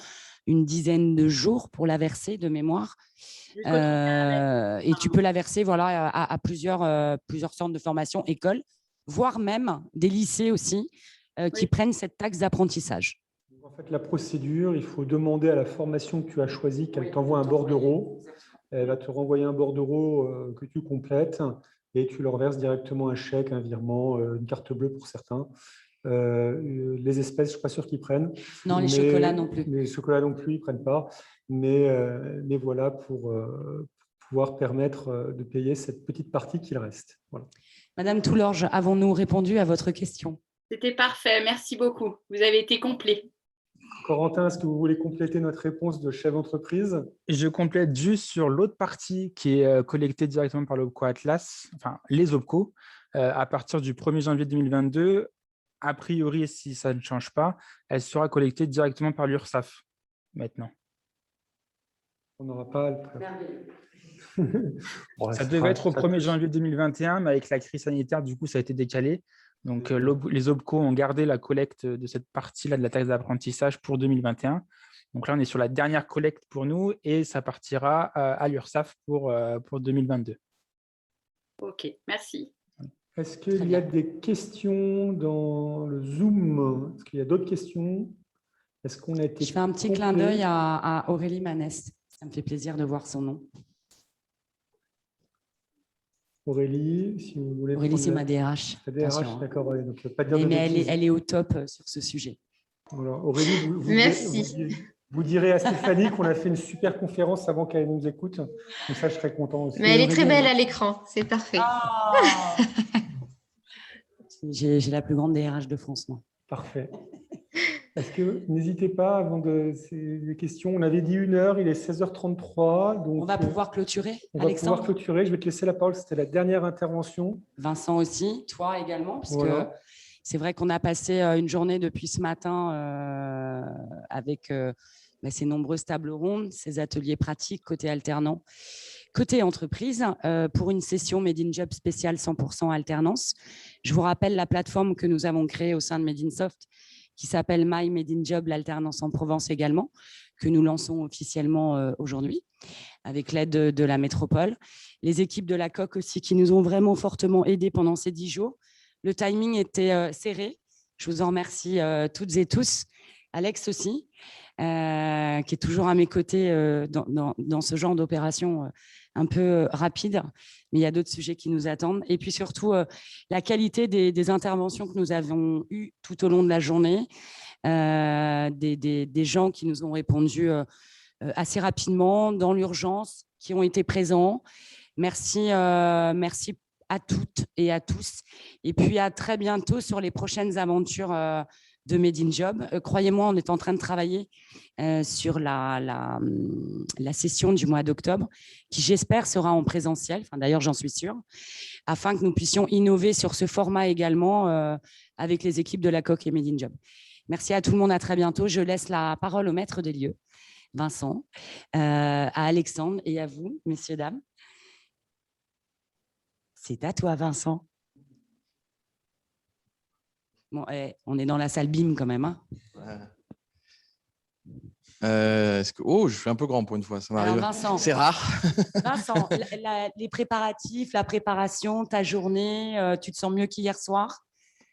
une dizaine de jours pour la verser de mémoire. Et tu peux la verser voilà, à plusieurs centres de formation, écoles, voire même des lycées aussi, qui prennent cette taxe d'apprentissage. En fait, la procédure, il faut demander à la formation que tu as choisie qu'elle t'envoie un bordereau. Elle va te renvoyer un bordereau que tu complètes et tu leur verses directement un chèque, un virement, une carte bleue pour certains. Les espèces, je ne suis pas sûr qu'ils prennent. Non, les chocolats non plus. Les chocolats non plus, ils ne prennent pas. Mais voilà, pour pouvoir permettre de payer cette petite partie qu'il reste. Voilà. Madame Toulorge, avons-nous répondu à votre question? C'était parfait. Merci beaucoup. Vous avez été complet. Corentin, est-ce que vous voulez compléter notre réponse de chef d'entreprise? Je complète juste sur l'autre partie qui est collectée directement par l'OPCO Atlas, enfin les OPCO, à partir du 1er janvier 2022. A priori, si ça ne change pas, elle sera collectée directement par l'URSSAF maintenant. On n'aura pas à le Merveilleux. Bon, Ça devait être au 1er janvier 2021, mais avec la crise sanitaire, du coup, ça a été décalé. Donc, les OPCO ont gardé la collecte de cette partie-là de la taxe d'apprentissage pour 2021. Donc là, on est sur la dernière collecte pour nous et ça partira à l'URSSAF pour 2022. OK, merci. Est-ce qu'il y a des questions dans le Zoom? Est-ce qu'il y a d'autres questions? Est-ce qu'on a été Je fais un petit clin d'œil à Aurélie Manès. Ça me fait plaisir de voir son nom. Aurélie, si vous voulez. Aurélie, c'est ma DRH. La DRH, d'accord. Ouais, donc pas dire de mais bêtises. elle est au top sur ce sujet. Voilà. Aurélie, Merci. Vous direz à Stéphanie qu'on a fait une super conférence avant qu'elle nous écoute. Comme ça, je serais content aussi. Mais elle est très belle à l'écran, c'est parfait. J'ai la plus grande DRH de France, moi. Parfait. Est-ce que n'hésitez pas avant ces questions. On avait dit 1 heure, il est 16h33. Donc on va pouvoir clôturer. On va pouvoir clôturer. Je vais te laisser la parole. C'était la dernière intervention. Vincent aussi, toi également, parce voilà. que c'est vrai qu'on a passé une journée depuis ce matin avec ces nombreuses tables rondes, ces ateliers pratiques côté alternant, côté entreprise, pour une session Made in Job spéciale 100% alternance. Je vous rappelle la plateforme que nous avons créée au sein de Made in Soft, qui s'appelle My Made in Job, l'alternance en Provence également, que nous lançons officiellement aujourd'hui, avec l'aide de la métropole. Les équipes de la COQ aussi, qui nous ont vraiment fortement aidés pendant ces 10 jours. Le timing était serré. Je vous en remercie toutes et tous. Alex aussi, qui est toujours à mes côtés dans ce genre d'opération un peu rapide, mais il y a d'autres sujets qui nous attendent. Et puis surtout, la qualité des interventions que nous avons eues tout au long de la journée, des gens qui nous ont répondu assez rapidement, dans l'urgence, qui ont été présents. Merci à toutes et à tous. Et puis, à très bientôt sur les prochaines aventures de Made in Job. Croyez-moi, on est en train de travailler sur la session du mois d'octobre, qui j'espère sera en présentiel, d'ailleurs j'en suis sûre, afin que nous puissions innover sur ce format également avec les équipes de la COQ et Made in Job. Merci à tout le monde, à très bientôt. Je laisse la parole au maître des lieux, Vincent, à Alexandre et à vous, messieurs, dames. C'est à toi, Vincent. Bon, on est dans la salle BIM quand même. Hein. Je suis un peu grand pour une fois. Ça m'arrive. C'est rare. Vincent, les préparatifs, la préparation, ta journée, tu te sens mieux qu'hier soir?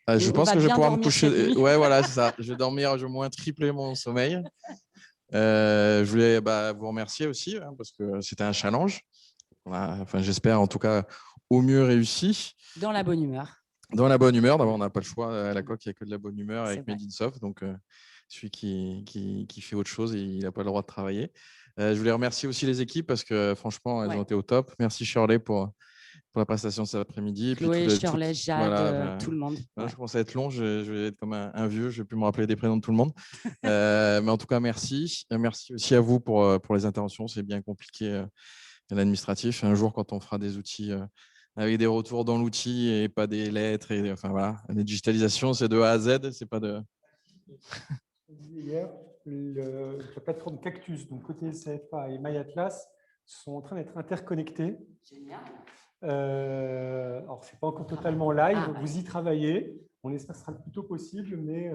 Je pense que je vais pouvoir me toucher. Ouais, voilà, c'est ça. Je vais dormir, je vais au moins tripler mon sommeil. Je voulais vous remercier aussi parce que c'était un challenge. J'espère en tout cas au mieux réussi. Dans la bonne humeur. Dans la bonne humeur. D'abord, on n'a pas le choix. À la COQ, il n'y a que de la bonne humeur avec Made in Soft. Donc, celui qui fait autre chose, il n'a pas le droit de travailler. Je voulais remercier aussi les équipes parce que franchement, elles ont été au top. Merci Shirley pour la prestation cet après-midi. Chloé, Shirley, Jade, tout le monde. Je commence à être long. Je vais être comme un vieux. Je ne vais plus me rappeler des prénoms de tout le monde. Mais en tout cas, merci. Merci aussi à vous pour les interventions. C'est bien compliqué l'administratif. Un jour, quand on fera des outils avec des retours dans l'outil et pas des lettres. La digitalisation, c'est de A à Z. C'est pas de… Hier, la plateforme Cactus, donc côté CFA et MyAtlas, sont en train d'être interconnectés. Génial. Alors, ce n'est pas encore totalement live, vous y travaillez. On espère que ce sera le plus tôt possible, mais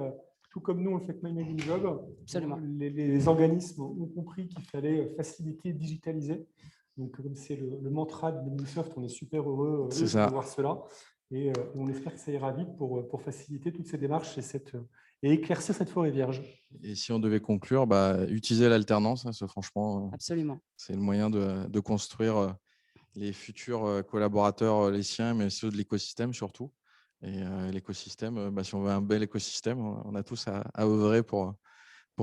tout comme nous, on le fait avec My Made in Job. Absolument. Les organismes ont compris qu'il fallait faciliter, digitaliser. Donc, comme c'est le mantra de Made in Soft, on est super heureux de voir cela. Et on espère que ça ira vite pour faciliter toutes ces démarches et éclaircir cette forêt vierge. Et si on devait conclure, utiliser l'alternance, franchement, absolument. C'est le moyen de construire les futurs collaborateurs, les siens, mais ceux de l'écosystème surtout. Et l'écosystème, si on veut un bel écosystème, on a tous à œuvrer pour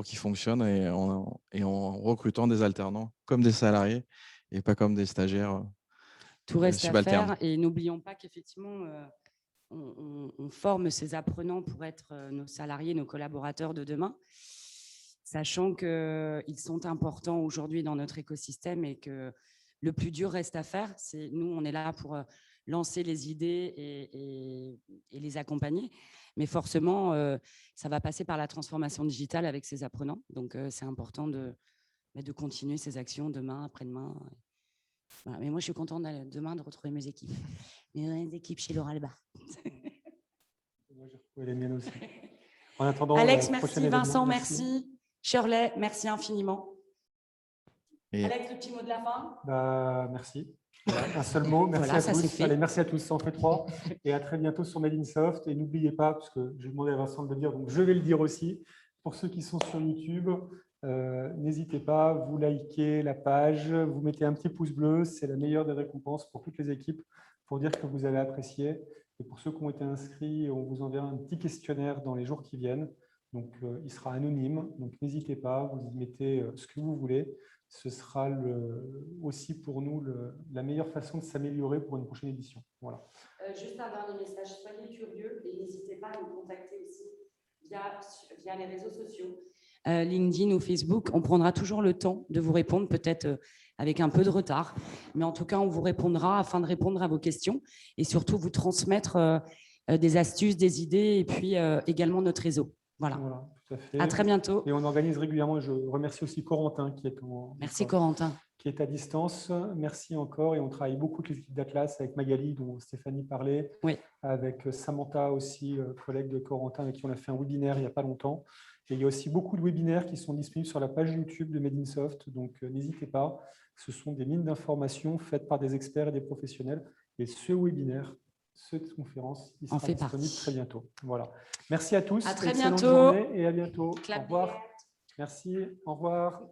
qu'il fonctionne et en recrutant des alternants comme des salariés et pas comme des stagiaires. Tout reste à faire et n'oublions pas qu'effectivement, on forme ces apprenants pour être nos salariés, nos collaborateurs de demain, sachant qu'ils sont importants aujourd'hui dans notre écosystème et que le plus dur reste à faire. Nous, on est là pour lancer les idées et les accompagner. Mais forcément, ça va passer par la transformation digitale avec ces apprenants. Donc, c'est important de continuer ces actions demain, après-demain. Voilà. Mais moi, je suis contente demain de retrouver mes équipes. Mes équipes chez Laura Alba. Moi, j'ai retrouvé les miennes aussi. En attendant, Alex, merci. Vincent, merci. Shirley, merci infiniment. Et... Alex, le petit mot de la fin. Merci. Voilà, un seul mot. Merci à tous. Allez, merci à tous. Ça en fait 3. Et à très bientôt sur Made in Soft. Et n'oubliez pas, parce que j'ai demandé à Vincent de le dire, donc je vais le dire aussi, pour ceux qui sont sur YouTube, n'hésitez pas, vous likez la page, vous mettez un petit pouce bleu. C'est la meilleure des récompenses pour toutes les équipes pour dire que vous avez apprécié. Et pour ceux qui ont été inscrits, on vous enverra un petit questionnaire dans les jours qui viennent. Donc, il sera anonyme. Donc, n'hésitez pas, vous y mettez ce que vous voulez. Ce sera aussi pour nous la meilleure façon de s'améliorer pour une prochaine édition. Voilà. Juste un dernier message, soyez curieux et n'hésitez pas à nous contacter aussi via les réseaux sociaux, LinkedIn ou Facebook. On prendra toujours le temps de vous répondre, peut-être avec un peu de retard, mais en tout cas, on vous répondra afin de répondre à vos questions et surtout vous transmettre des astuces, des idées et puis également notre réseau. Voilà, tout à fait. À très bientôt. Et on organise régulièrement, je remercie aussi Corentin Corentin. Qui est à distance. Merci encore. Et on travaille beaucoup avec l'équipe d'Atlas, avec Magali, dont Stéphanie parlait, avec Samantha aussi, collègue de Corentin, avec qui on a fait un webinaire il n'y a pas longtemps. Et il y a aussi beaucoup de webinaires qui sont disponibles sur la page YouTube de Made in Soft. Donc, n'hésitez pas. Ce sont des mines d'informations faites par des experts et des professionnels. Et ce webinaire, cette conférence, il sera disponible très bientôt. Voilà. Merci à tous. À très Excellente bientôt. journée et à bientôt. Au revoir. Merci. Au revoir.